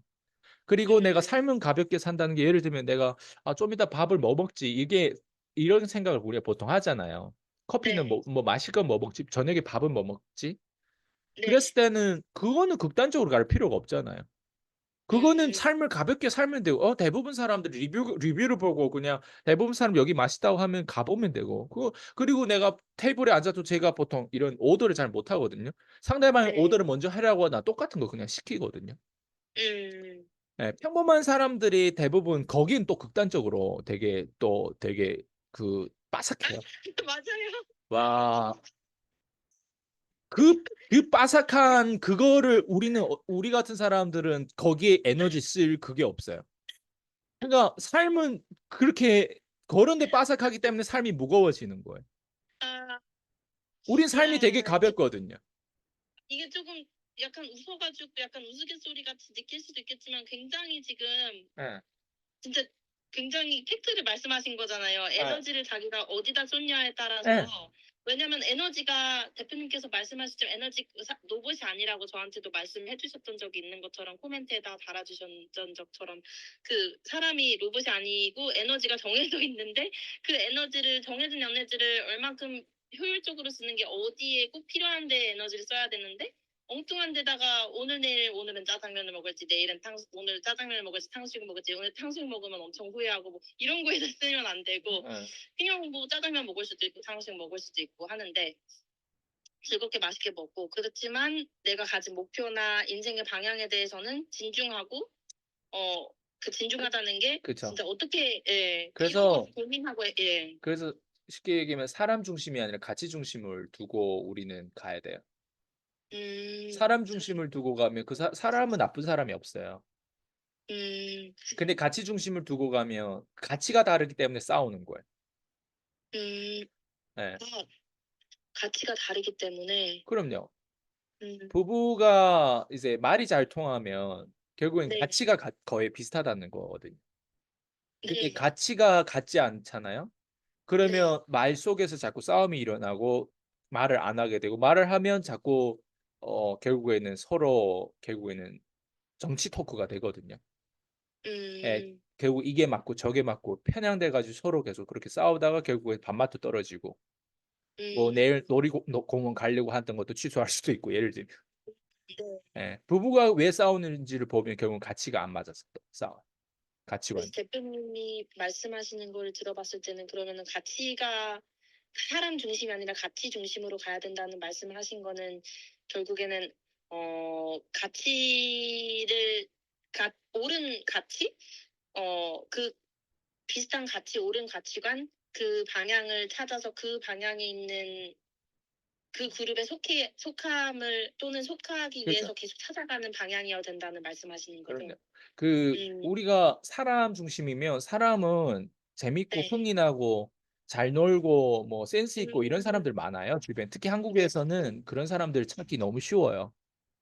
Speaker 1: 그리고 내가
Speaker 2: 음.
Speaker 1: 삶은 가볍게 산다는 게 예를 들면 내가 '아 좀 이따 밥을 뭐 먹지?' 이게 이런 생각을 우리가 보통 하잖아요. '커피는
Speaker 2: 네.
Speaker 1: 뭐 마실 건 뭐 먹지? 저녁에 밥은 뭐 먹지?' 그랬을
Speaker 2: 네.
Speaker 1: 때는 그거는 극단적으로 갈 필요가 없잖아요. 그거는
Speaker 2: 음.
Speaker 1: 삶을 가볍게 살면 되고 대부분 사람들이 리뷰를 보고 그냥 대부분 사람 여기 맛있다고 하면 가 보면 되고 그리고 내가 테이블에 앉아도 제가 보통 이런 오더를 잘 못하거든요. 상대방이
Speaker 2: 네.
Speaker 1: 오더를 먼저 하라고 하나 똑같은 거 그냥 시키거든요.
Speaker 2: 음.
Speaker 1: 예. 평범한 사람들이 대부분 거긴 또 극단적으로 되게 그 빠삭해요.
Speaker 2: 맞아요.
Speaker 1: 와. 그 빠삭한 그거를 우리 같은 사람들은 거기에 에너지 쓸 그게 없어요. 그러니까 삶은 그렇게 그런 데 빠삭하기 때문에 삶이 무거워지는 거예요.
Speaker 2: 아.
Speaker 1: 우린 삶이 되게
Speaker 2: 야.
Speaker 1: 가볍거든요.
Speaker 2: 이게 조금 약간 웃어 가지고 약간 우스갯소리 같이 느낄 수도 있겠지만 굉장히 지금
Speaker 1: 예.
Speaker 2: 진짜 굉장히 팩트를 말씀하신 거잖아요.
Speaker 1: 예.
Speaker 2: 에너지를 자기가 어디다 쏟냐에 따라서.
Speaker 1: 예.
Speaker 2: 왜냐면 에너지가 대표님께서 말씀하셨지만 에너지 로봇이 아니라고 저한테도 말씀해 주셨던 적이 있는 것처럼 코멘트에다 달아주셨던 적처럼 그 사람이 로봇이 아니고 에너지가 정해져 있는데 그 에너지를 정해진 에너지를 얼만큼 효율적으로 쓰는 게 어디에 꼭 필요한 데 에너지를 써야 되는데 엉뚱한 데다가 오늘은 짜장면을 먹을지 내일은 오늘 짜장면을 먹을지 탕수육 먹을지 오늘 탕수육 먹으면 엄청 후회하고 뭐 이런 거에다 쓰면 안 되고
Speaker 1: 예.
Speaker 2: 그냥 뭐 짜장면 먹을 수도 있고 탕수육 먹을 수도 있고 하는데 즐겁게 맛있게 먹고 그렇지만 내가 가진 목표나 인생의 방향에 대해서는 진중하고 어 그 진중하다는 게
Speaker 1: 그쵸.
Speaker 2: 진짜 어떻게
Speaker 1: 그래서
Speaker 2: 고민하고 예.
Speaker 1: 그래서 쉽게 얘기하면 사람 중심이 아니라 가치 중심을 두고 우리는 가야 돼요. 사람 중심을 두고 가면 그 사람은 나쁜 사람이 없어요.
Speaker 2: 음.
Speaker 1: 근데 가치 중심을 두고 가면 가치가 다르기 때문에 싸우는 거예요.
Speaker 2: 음.
Speaker 1: 예.
Speaker 2: 아 가치가 다르기 때문에
Speaker 1: 그럼요.
Speaker 2: 음.
Speaker 1: 부부가 이제 말이 잘 통하면 결국엔
Speaker 2: 네.
Speaker 1: 가치가 거의 비슷하다는 거거든요. 근데
Speaker 2: 네.
Speaker 1: 가치가 같지 않잖아요.
Speaker 2: 네.
Speaker 1: 그러면 말 속에서 자꾸 싸움이 일어나고 말을 안 하게 되고 말을 하면 자꾸 결국에는 정치 토크가 되거든요. 예.
Speaker 2: 음.
Speaker 1: 결국 이게 맞고 저게 맞고 편향돼 가지고 서로 계속 그렇게 싸우다가 결국엔 밥맛도 떨어지고 뭐 내일
Speaker 2: 음.
Speaker 1: 공원 가려고 했던 것도 취소할 수도 있고 예를 들면.
Speaker 2: 네.
Speaker 1: 예. 부부가 왜 싸우는지를 보면 결국은 가치가 안 맞아서 또 싸워요.
Speaker 2: 그래서
Speaker 1: 가치관.
Speaker 2: 대표님이 말씀하시는 걸 들어봤을 때는 그러면은 가치가 사람 중심이 아니라 가치 중심으로 가야 된다는 말씀을 하신 거는 결국에는 가치를 옳은 가치? 그 비슷한 가치, 옳은 가치관 그 방향을 찾아서 그 방향에 있는 그 그룹에 속함을 또는 속하기
Speaker 1: 그렇죠.
Speaker 2: 위해서 계속 찾아가는 방향이어야 된다는 말씀하시는
Speaker 1: 그럼요.
Speaker 2: 거죠? 음.
Speaker 1: 우리가 사람 중심이면 사람은 재밌고
Speaker 2: 네.
Speaker 1: 흥이 나고 잘 놀고 뭐 센스 있고 이런
Speaker 2: 음.
Speaker 1: 사람들 많아요, 주변에. 특히
Speaker 2: 네.
Speaker 1: 한국에서는 그런 사람들 찾기 너무 쉬워요.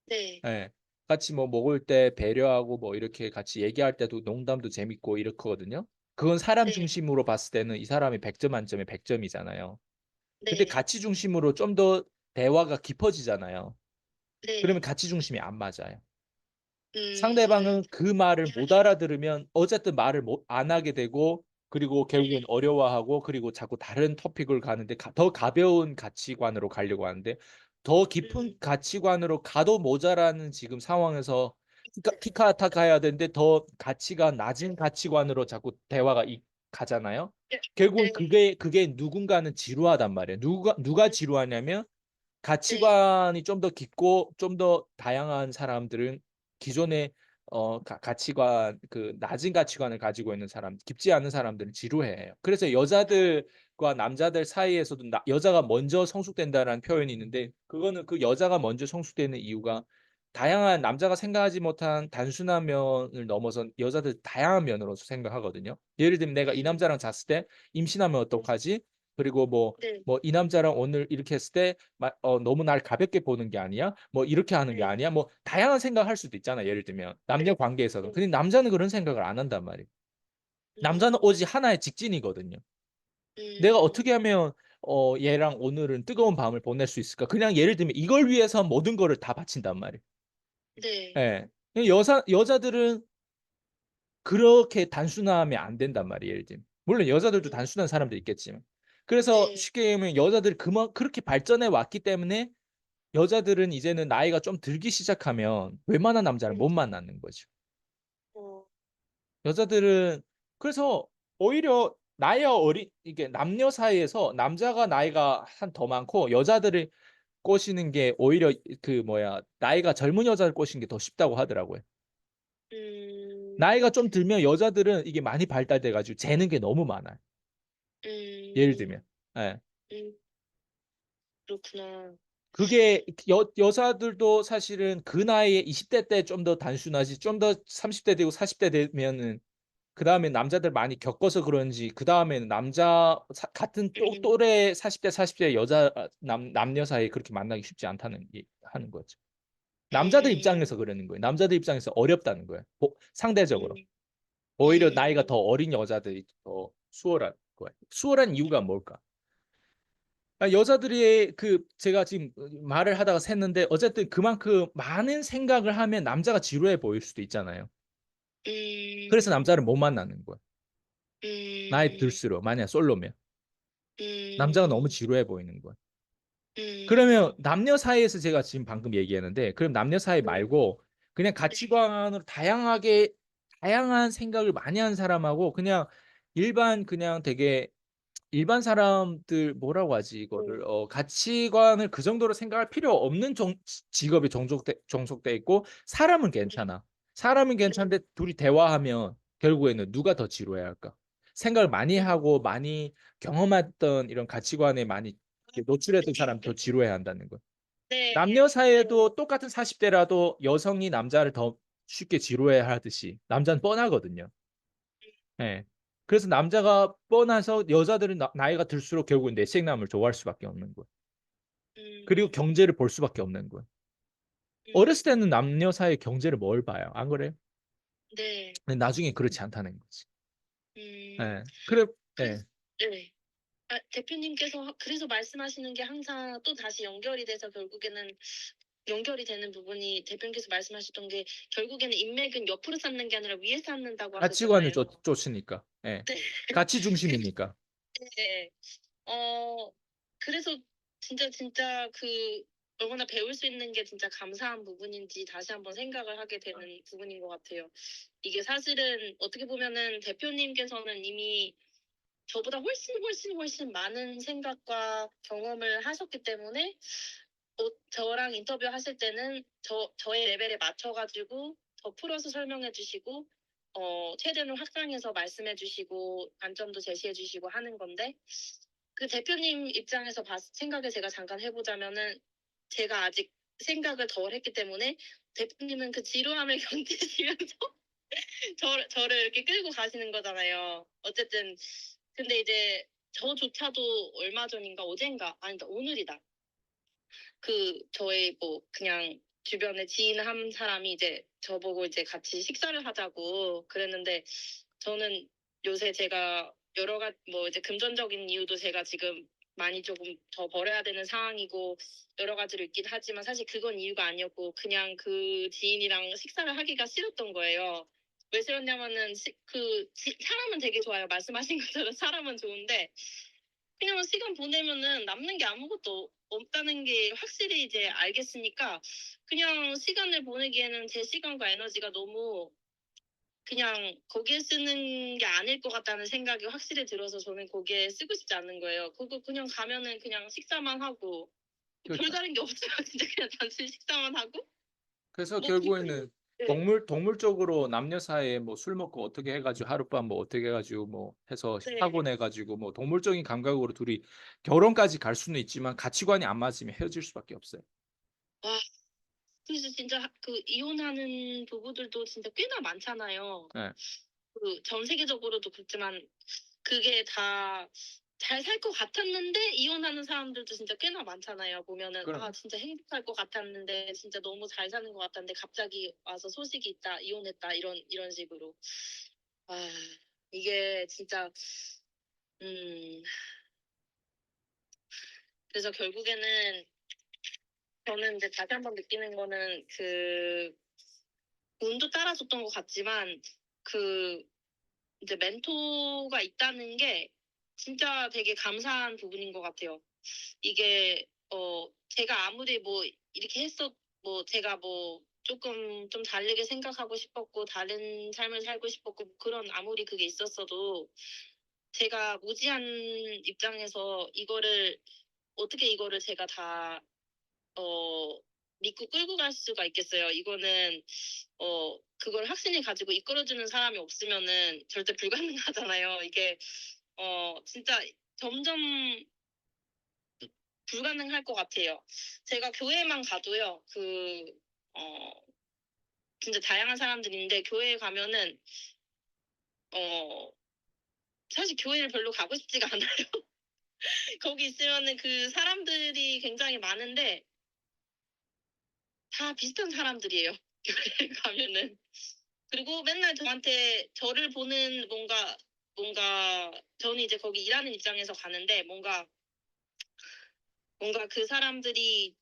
Speaker 2: 네.
Speaker 1: 예. 같이 뭐 먹을 때 배려하고 뭐 이렇게 같이 얘기할 때도 농담도 재밌고 이렇거든요. 그건 사람
Speaker 2: 네.
Speaker 1: 중심으로 봤을 때는 이 사람이 100점 만점에 100 점이잖아요. 근데
Speaker 2: 네.
Speaker 1: 가치 중심으로 좀 더 대화가 깊어지잖아요. 그러면
Speaker 2: 네.
Speaker 1: 가치 중심이 안 맞아요.
Speaker 2: 음.
Speaker 1: 상대방은 그 말을 못 알아들으면 어쨌든 말을 안 하게 되고 그리고 결국엔
Speaker 2: 네.
Speaker 1: 어려워하고 그리고 자꾸 다른 토픽을 가는데 더 가벼운 가치관으로 가려고 하는데 더 깊은
Speaker 2: 음.
Speaker 1: 가치관으로 가도 모자라는 지금 상황에서 티카타카 해야 되는데 더 가치가 낮은 가치관으로 자꾸 대화가 가잖아요.
Speaker 2: 네.
Speaker 1: 결국은
Speaker 2: 네.
Speaker 1: 그게 누군가는 지루하단 말이에요. 누가
Speaker 2: 음.
Speaker 1: 지루하냐면
Speaker 2: 네.
Speaker 1: 가치관이 좀 더 깊고 좀 더 다양한 사람들은 기존의 가치관 낮은 가치관을 가지고 있는 사람 깊지 않은 사람들은 지루해해요. 그래서 여자들과 남자들 사이에서도 여자가 먼저 성숙된다라는 표현이 있는데 그거는 그 여자가 먼저 성숙되는 이유가 다양한 남자가 생각하지 못한 단순한 면을 넘어선 여자들 다양한 면으로 생각하거든요. 예를 들면 내가 이
Speaker 2: 음.
Speaker 1: 남자랑 잤을 때 임신하면 어떡하지? 그리고
Speaker 2: 네.
Speaker 1: 이 남자랑 오늘 이렇게 했을 때 너무 날 가볍게 보는 게 아니야? 뭐 이렇게 하는 게
Speaker 2: 네.
Speaker 1: 아니야? 뭐 다양한 생각을 할 수도 있잖아, 예를 들면. 남녀
Speaker 2: 네.
Speaker 1: 관계에서도.
Speaker 2: 네.
Speaker 1: 근데 남자는 그런 생각을 안 한단 말이에요. 남자는
Speaker 2: 음.
Speaker 1: 오직 하나의 직진이거든요. 내가 어떻게
Speaker 2: 음.
Speaker 1: 하면 얘랑 오늘은 뜨거운 밤을 보낼 수 있을까? 그냥 예를 들면 이걸 위해서 모든 거를 다 바친단 말이에요.
Speaker 2: 네.
Speaker 1: 예. 여자들은 그렇게 단순하면 안 된단 말이에요, 예를 들면. 물론 여자들도
Speaker 2: 음.
Speaker 1: 단순한 사람도 있겠지만. 그래서
Speaker 2: 네.
Speaker 1: 쉽게 얘기하면 여자들이 그렇게 발전해 왔기 때문에 여자들은 이제는 나이가 좀 들기 시작하면 웬만한 남자를
Speaker 2: 네.
Speaker 1: 못 만나는 거죠.
Speaker 2: 어.
Speaker 1: 여자들은 그래서 오히려 나이가 이게 남녀 사이에서 남자가 나이가 한 더 많고 여자들을 꼬시는 게 오히려 나이가 젊은 여자를 꼬시는 게 더 쉽다고 하더라고요.
Speaker 2: 음.
Speaker 1: 나이가 좀 들면 여자들은 이게 많이 발달돼 가지고 재는 게 너무 많아요. 예를
Speaker 2: 음.
Speaker 1: 들면. 예.
Speaker 2: 음. 그렇구나.
Speaker 1: 그게 여자들도 사실은 그 나이에 20대 때 좀 더 단순하지 좀 더 30대 되고 40대 되면은 그다음에 남자들 많이 겪어서 그런지 그다음에는 같은
Speaker 2: 음.
Speaker 1: 또래 40대 40대 여자 남녀 사이에 그렇게 만나기 쉽지 않다는 하는 거죠. 남자들
Speaker 2: 음.
Speaker 1: 입장에서 그러는 거예요. 남자들 입장에서 어렵다는 거예요. 상대적으로.
Speaker 2: 음.
Speaker 1: 오히려 나이가
Speaker 2: 음.
Speaker 1: 더 어린 여자들이 더 수월한 거예요. 수월한 이유가 뭘까? 여자들이 제가 지금 말을 하다가 샜는데 어쨌든 그만큼 많은 생각을 하면 남자가 지루해 보일 수도 있잖아요. 그래서
Speaker 2: 음.
Speaker 1: 남자를 못 만나는 거예요. 나이
Speaker 2: 음.
Speaker 1: 들수록 만약 솔로면 남자가 너무
Speaker 2: 음.
Speaker 1: 지루해 보이는 거예요. 그러면
Speaker 2: 음.
Speaker 1: 남녀 사이에서 제가 지금 방금 얘기했는데 그럼 남녀 사이
Speaker 2: 네.
Speaker 1: 말고 그냥
Speaker 2: 네.
Speaker 1: 가치관으로 다양한 생각을 많이 하는 사람하고 그냥 그냥 되게 일반 사람들 뭐라고 하지 이거를
Speaker 2: 네.
Speaker 1: 가치관을 그 정도로 생각할 필요 없는 직업이 종속돼 있고 사람은
Speaker 2: 네.
Speaker 1: 괜찮아. 사람은
Speaker 2: 네.
Speaker 1: 괜찮은데 둘이 대화하면 결국에는 누가 더 지루해 할까? 생각을 많이
Speaker 2: 음.
Speaker 1: 하고 많이 경험했던 이런 가치관에 많이 이렇게 노출했던 사람이 더 지루해 한다는 거예요.
Speaker 2: 네.
Speaker 1: 남녀
Speaker 2: 네.
Speaker 1: 사이에도 똑같은 40 대라도 여성이 남자를 더 쉽게 지루해 하듯이 남자는 뻔하거든요. 예. 그래서 남자가 뻔해서 여자들은 나이가 들수록 결국은 내색남을 좋아할 수밖에 없는 거예요. 그리고
Speaker 2: 음.
Speaker 1: 경제를 볼 수밖에 없는 거예요. 어렸을
Speaker 2: 음.
Speaker 1: 때는 남녀 사이의 경제를 뭘 봐요? 안 그래요?
Speaker 2: 네.
Speaker 1: 근데 나중에 그렇지 않다는 거지.
Speaker 2: 음.
Speaker 1: 예. 그래
Speaker 2: 그래서
Speaker 1: 예.
Speaker 2: 네. 대표님께서 그래서 말씀하시는 게 항상 또다시 연결이 돼서 결국에는 연결이 되는 부분이 대표님께서 말씀하셨던 게 결국에는 인맥은 옆으로 쌓는 게 아니라 위에 쌓는다고
Speaker 1: 가치관을
Speaker 2: 하셨잖아요.
Speaker 1: 쫓으니까. 예.
Speaker 2: 네.
Speaker 1: 가치 중심이니까.
Speaker 2: 네. 어 그래서 진짜 얼마나 배울 수 있는 게 진짜 감사한 부분인지 다시 한번 생각을 하게 되는 부분인 것 같아요. 이게 사실은 어떻게 보면은 대표님께서는 이미 저보다 훨씬 많은 생각과 경험을 하셨기 때문에 저랑 인터뷰하실 때는 저의 레벨에 맞춰 가지고 더 풀어서 설명해 주시고 최대한 확장해서 말씀해 주시고 관점도 제시해 주시고 하는 건데 그 대표님 입장에서 생각을 제가 잠깐 해 보자면은 제가 아직 생각을 덜 했기 때문에 대표님은 그 지루함을 견디시면서 저를 이렇게 끌고 가시는 거잖아요. 어쨌든 근데 이제 저조차도 얼마 전인가 어젠가 아니다 오늘이다. 저희 뭐 그냥 주변에 지인 한 사람이 이제 저보고 이제 같이 식사를 하자고 그랬는데 저는 요새 제가 여러 가지 뭐 이제 금전적인 이유도 제가 지금 많이 조금 더 벌어야 되는 상황이고 여러 가지로 있긴 하지만 사실 그건 이유가 아니었고 그냥 그 지인이랑 식사를 하기가 싫었던 거예요. 왜 싫었냐면은 사람은 되게 좋아요. 말씀하신 것처럼 사람은 좋은데 그냥 시간 보내면은 남는 게 아무것도 없다는 게 확실히 이제 알겠으니까 그냥 시간을 보내기에는 제 시간과 에너지가 너무 그냥 거기에 쓰는 게 아닐 것 같다는 생각이 확실히 들어서 저는 거기에 쓰고 싶지 않은 거예요. 그거 그냥 가면은 그냥 식사만 하고
Speaker 1: 그렇죠.
Speaker 2: 별다른 게 없어요. 진짜 그냥 단순히 식사만 하고
Speaker 1: 그래서
Speaker 2: 뭐 그냥
Speaker 1: 결국에는
Speaker 2: 네.
Speaker 1: 동물적으로 남녀 사이에 뭐 술 먹고 어떻게 해 가지고 하룻밤 뭐 어떻게 해 가지고 뭐 해서 사고
Speaker 2: 네.
Speaker 1: 내 가지고 뭐 동물적인 감각으로 둘이 결혼까지 갈 수는 있지만 가치관이 안 맞으면 헤어질 수밖에 없어요.
Speaker 2: 와 그래서 진짜 그 이혼하는 부부들도 진짜 꽤나 많잖아요.
Speaker 1: 예.
Speaker 2: 그 전 세계적으로도 그렇지만 그게 다 잘 살 것 같았는데 이혼하는 사람들도 진짜 꽤나 많잖아요. 보면은
Speaker 1: 그럼
Speaker 2: 진짜 행복할 것 같았는데 진짜 너무 잘 사는 것 같았는데 갑자기 와서 소식이 있다. 이혼했다. 이런 식으로. 아 이게 진짜 음 그래서 결국에는 저는 이제 다시 한번 느끼는 거는 운도 따라줬던 것 같지만 그 이제 멘토가 있다는 게 진짜 되게 감사한 부분인 것 같아요. 이게 제가 아무리 뭐 이렇게 뭐 제가 뭐 조금 좀 다르게 생각하고 싶었고 다른 삶을 살고 싶었고 뭐 그런 아무리 그게 있었어도 제가 무지한 입장에서 어떻게 이거를 제가 다 믿고 끌고 갈 수가 있겠어요. 이거는 그걸 확신을 가지고 이끌어주는 사람이 없으면은 절대 불가능하잖아요. 이게 진짜 점점 불가능할 것 같아요. 제가 교회만 가도요. 어 진짜 다양한 사람들인데 교회에 가면은 어 사실 교회를 별로 가고 싶지가 않아요. 거기 있으면은 그 사람들이 굉장히 많은데 다 비슷한 사람들이에요. 교회에 가면은. 그리고 맨날 저를 보는 뭔가 저는 이제 거기 일하는 입장에서 가는데 뭔가 그 사람들이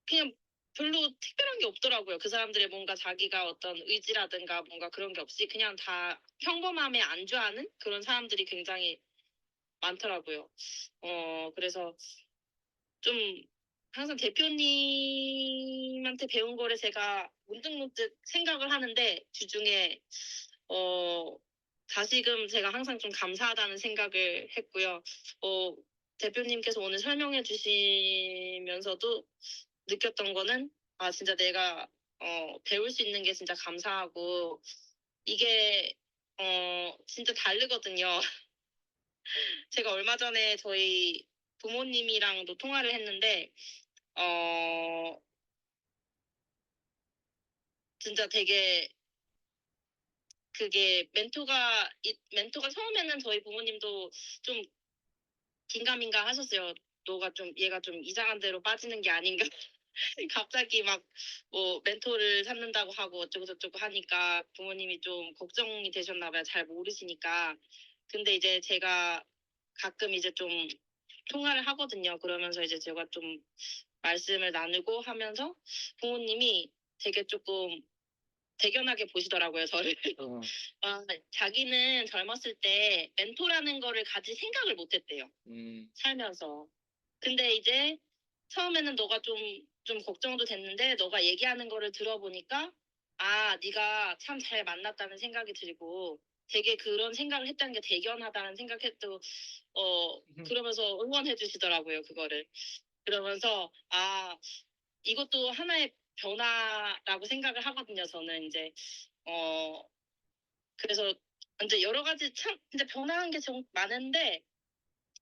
Speaker 2: 그냥 별로 특별한 게 없더라고요. 그 사람들의 뭔가 자기가 어떤 의지라든가 뭔가 그런 게 없이 그냥 다 평범함에 안주하는 그런 사람들이 굉장히 많더라고요. 그래서 좀 항상 대표님한테 배운 거를 제가 문득문득 생각을 하는데 주중에 어 다시금 제가 항상 좀 감사하다는 생각을 했고요. 대표님께서 오늘 설명해 주시면서도 느꼈던 거는 진짜 내가 배울 수 있는 게 진짜 감사하고 이게 진짜 다르거든요. 제가 얼마 전에 저희 부모님이랑도 통화를 했는데 어 진짜 되게 그게 멘토가 처음에는 저희 부모님도 좀 긴가민가 하셨어요. 얘가 좀 이상한 데로 빠지는 게 아닌가. 갑자기 막 뭐 멘토를 삼는다고 하고 어쩌고저쩌고 하니까 부모님이 좀 걱정이 되셨나 봐요. 잘 모르시니까. 근데 이제 제가 가끔 이제 좀 통화를 하거든요. 그러면서 이제 제가 좀 말씀을 나누고 하면서 부모님이 되게 조금 대견하게 보시더라고요, 저를.
Speaker 1: 어.
Speaker 2: 자기는 젊었을 때 멘토라는 거를 가질 생각을 못 했대요.
Speaker 1: 음.
Speaker 2: 살면서. 근데 이제 처음에는 너가 좀 걱정도 됐는데 너가 얘기하는 거를 들어보니까 네가 참 잘 만났다는 생각이 들고 되게 그런 생각을 했다는 게 대견하다는 생각했도 그러면서 응원해 주시더라고요, 그거를. 그러면서 이것도 하나의 변화라고 생각을 하거든요, 저는 이제. 어 그래서 이제 여러 가지 참 진짜 변화한 게 좀 많은데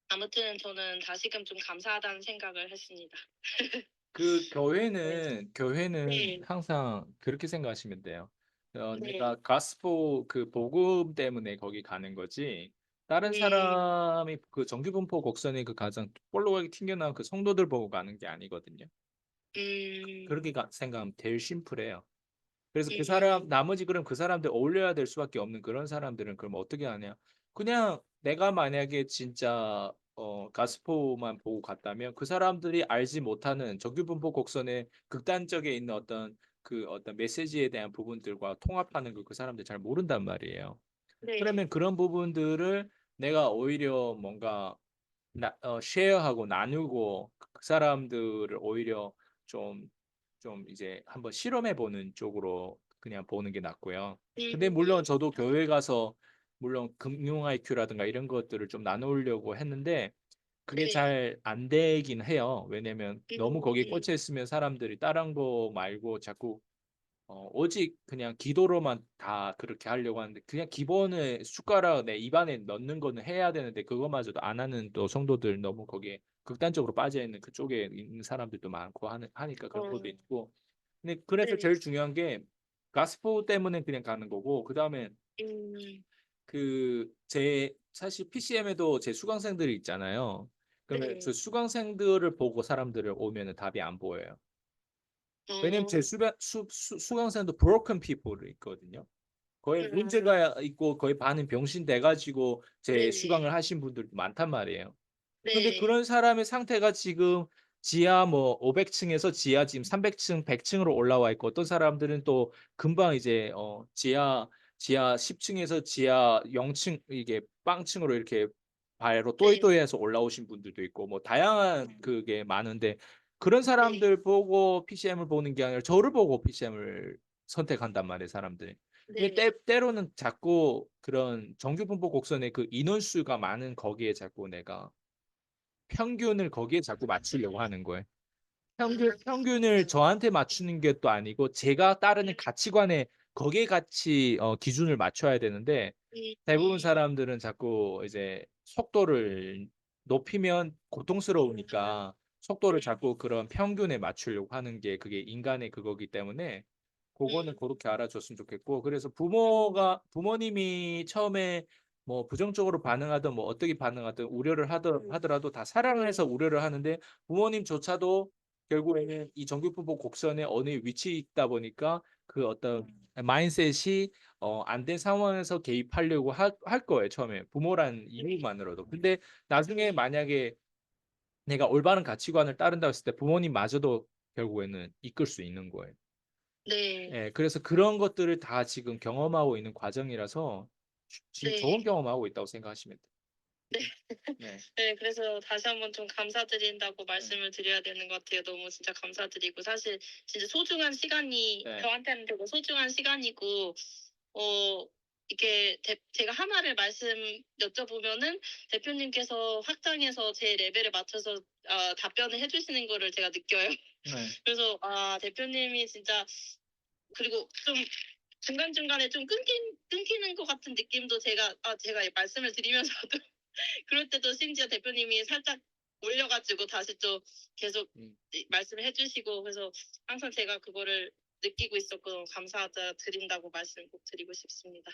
Speaker 2: 아무튼 저는 다시금 좀 감사하다는 생각을 했습니다.
Speaker 1: 그
Speaker 2: 네.
Speaker 1: 교회는
Speaker 2: 네.
Speaker 1: 항상 그렇게 생각하시면 돼요.
Speaker 2: 네.
Speaker 1: 내가 가스포 그 복음 때문에 거기 가는 거지. 다른
Speaker 2: 음.
Speaker 1: 사람이 그 정규분포 곡선의 그 가장 볼록하게 튕겨나온 그 성도들 보고 가는 게 아니거든요.
Speaker 2: 음.
Speaker 1: 그렇게 생각하면 제일 심플해요. 그래서
Speaker 2: 음.
Speaker 1: 나머지 그럼 그 사람들 어울려야 될 수밖에 없는 그런 사람들은 그럼 어떻게 하냐? 그냥 내가 만약에 진짜 가스포만 보고 갔다면 그 사람들이 알지 못하는 정규분포 곡선의 극단적에 있는 어떤 메시지에 대한 부분들과 통합하는 걸 그 사람들 잘 모른단 말이에요.
Speaker 2: 네.
Speaker 1: 그러면 그런 부분들을 내가 오히려 뭔가 쉐어하고 나누고 그 사람들을 오히려 좀, 좀 이제 한번 실험해 보는 쪽으로 그냥 보는 게 낫고요. 근데 물론 저도 교회 가서 물론 금융 IQ라든가 이런 것들을 좀 나누려고 했는데 그게
Speaker 2: 네.
Speaker 1: 잘 안 되긴 해요. 왜냐면 너무 거기에
Speaker 2: 음.
Speaker 1: 꽂혀 있으면 사람들이 다른 거 말고 자꾸 오직 그냥 기도로만 다 그렇게 하려고 하는데 그냥 기본의 숟가락 내 입안에 넣는 거는 해야 되는데 그거마저도 안 하는 또 성도들 너무 거기에 극단적으로 빠져 있는 그쪽에 있는 사람들도 많고 하니까 그런 것도
Speaker 2: 어.
Speaker 1: 있고. 근데 그래서
Speaker 2: 네.
Speaker 1: 제일 중요한 게 가스포 때문에 그냥 가는 거고 그다음에
Speaker 2: 음.
Speaker 1: 제 사실 PCM에도 제 수강생들이 있잖아요. 그러면 저
Speaker 2: 네.
Speaker 1: 수강생들을 보고 사람들을 오면은 답이 안 보여요. 왜냐면 제
Speaker 2: 어.
Speaker 1: 수강생도 broken people 있거든요. 거의
Speaker 2: 음.
Speaker 1: 문제가 있고 거의 반은 병신 돼 가지고 제
Speaker 2: 네네.
Speaker 1: 수강을 하신 분들도 많단 말이에요. 근데
Speaker 2: 네.
Speaker 1: 그런 사람의 상태가 지금 지하 뭐 500 층에서 지하 지금 300 층, 100 층으로 올라와 있고 어떤 사람들은 또 금방 이제 지하 10 층에서 지하 0 층 이게 빵층으로 이렇게 바로
Speaker 2: 네.
Speaker 1: 또이또이해서 올라오신 분들도 있고 뭐 다양한 그게 많은데 그런
Speaker 2: 네.
Speaker 1: 사람들 보고 PCM을 보는 게 아니라 저를 보고 PCM을 선택한단 말이에요, 사람들이. 이게
Speaker 2: 네.
Speaker 1: 때로는 자꾸 그런 정규 분포 곡선의 그 인원수가 많은 거기에 자꾸 내가 평균을 거기에 자꾸 맞추려고 하는 거예요. 평균을 저한테 맞추는 게 또 아니고 제가 따르는 가치관에 거기에 같이 기준을 맞춰야 되는데 대부분 사람들은 자꾸 이제 속도를 높이면 고통스러우니까 속도를 자꾸 그런 평균에 맞추려고 하는 게 그게 인간의 그거기 때문에 그거는 그렇게 알아줬으면 좋겠고 그래서 부모님이 처음에 뭐 부정적으로 반응하든 뭐 어떻게 반응하든 우려를 하더라도 다 사랑을 해서 우려를 하는데 부모님조차도 결국에는 이 정규분포 곡선의 어느 위치에 있다 보니까 그 어떤 마인셋이 안 된 상황에서 개입하려고 할 거예요, 처음에. 부모란 이유만으로도. 근데 나중에 만약에 내가 올바른 가치관을 따른다고 했을 때 부모님마저도 결국에는 이끌 수 있는 거예요.
Speaker 2: 네.
Speaker 1: 예, 그래서 그런 것들을 다 지금 경험하고 있는 과정이라서 지금
Speaker 2: 네.
Speaker 1: 좋은 경험하고 있다고 생각하시면 돼요.
Speaker 2: 네.
Speaker 1: 네.
Speaker 2: 네. 그래서 다시 한번 좀 감사드린다고
Speaker 1: 네.
Speaker 2: 말씀을 드려야 되는 것 같아요. 너무 진짜 감사드리고 사실 진짜 소중한 시간이
Speaker 1: 네.
Speaker 2: 저한테는 되게 소중한 시간이고 이렇게 제가 하나를 여쭤보면은 대표님께서 확장해서 제 레벨에 맞춰서 답변을 해 주시는 거를 제가 느껴요.
Speaker 1: 네.
Speaker 2: 그래서 대표님이 진짜 그리고 좀 중간중간에 좀 끊기는 것 같은 느낌도 제가 말씀을 드리면서도 그럴 때도 심지어 대표님이 살짝 올려 가지고 다시 또 계속 말씀을 해 주시고 그래서 항상 제가 그거를 느끼고 있었고 감사하다 드린다고 말씀 꼭 드리고 싶습니다.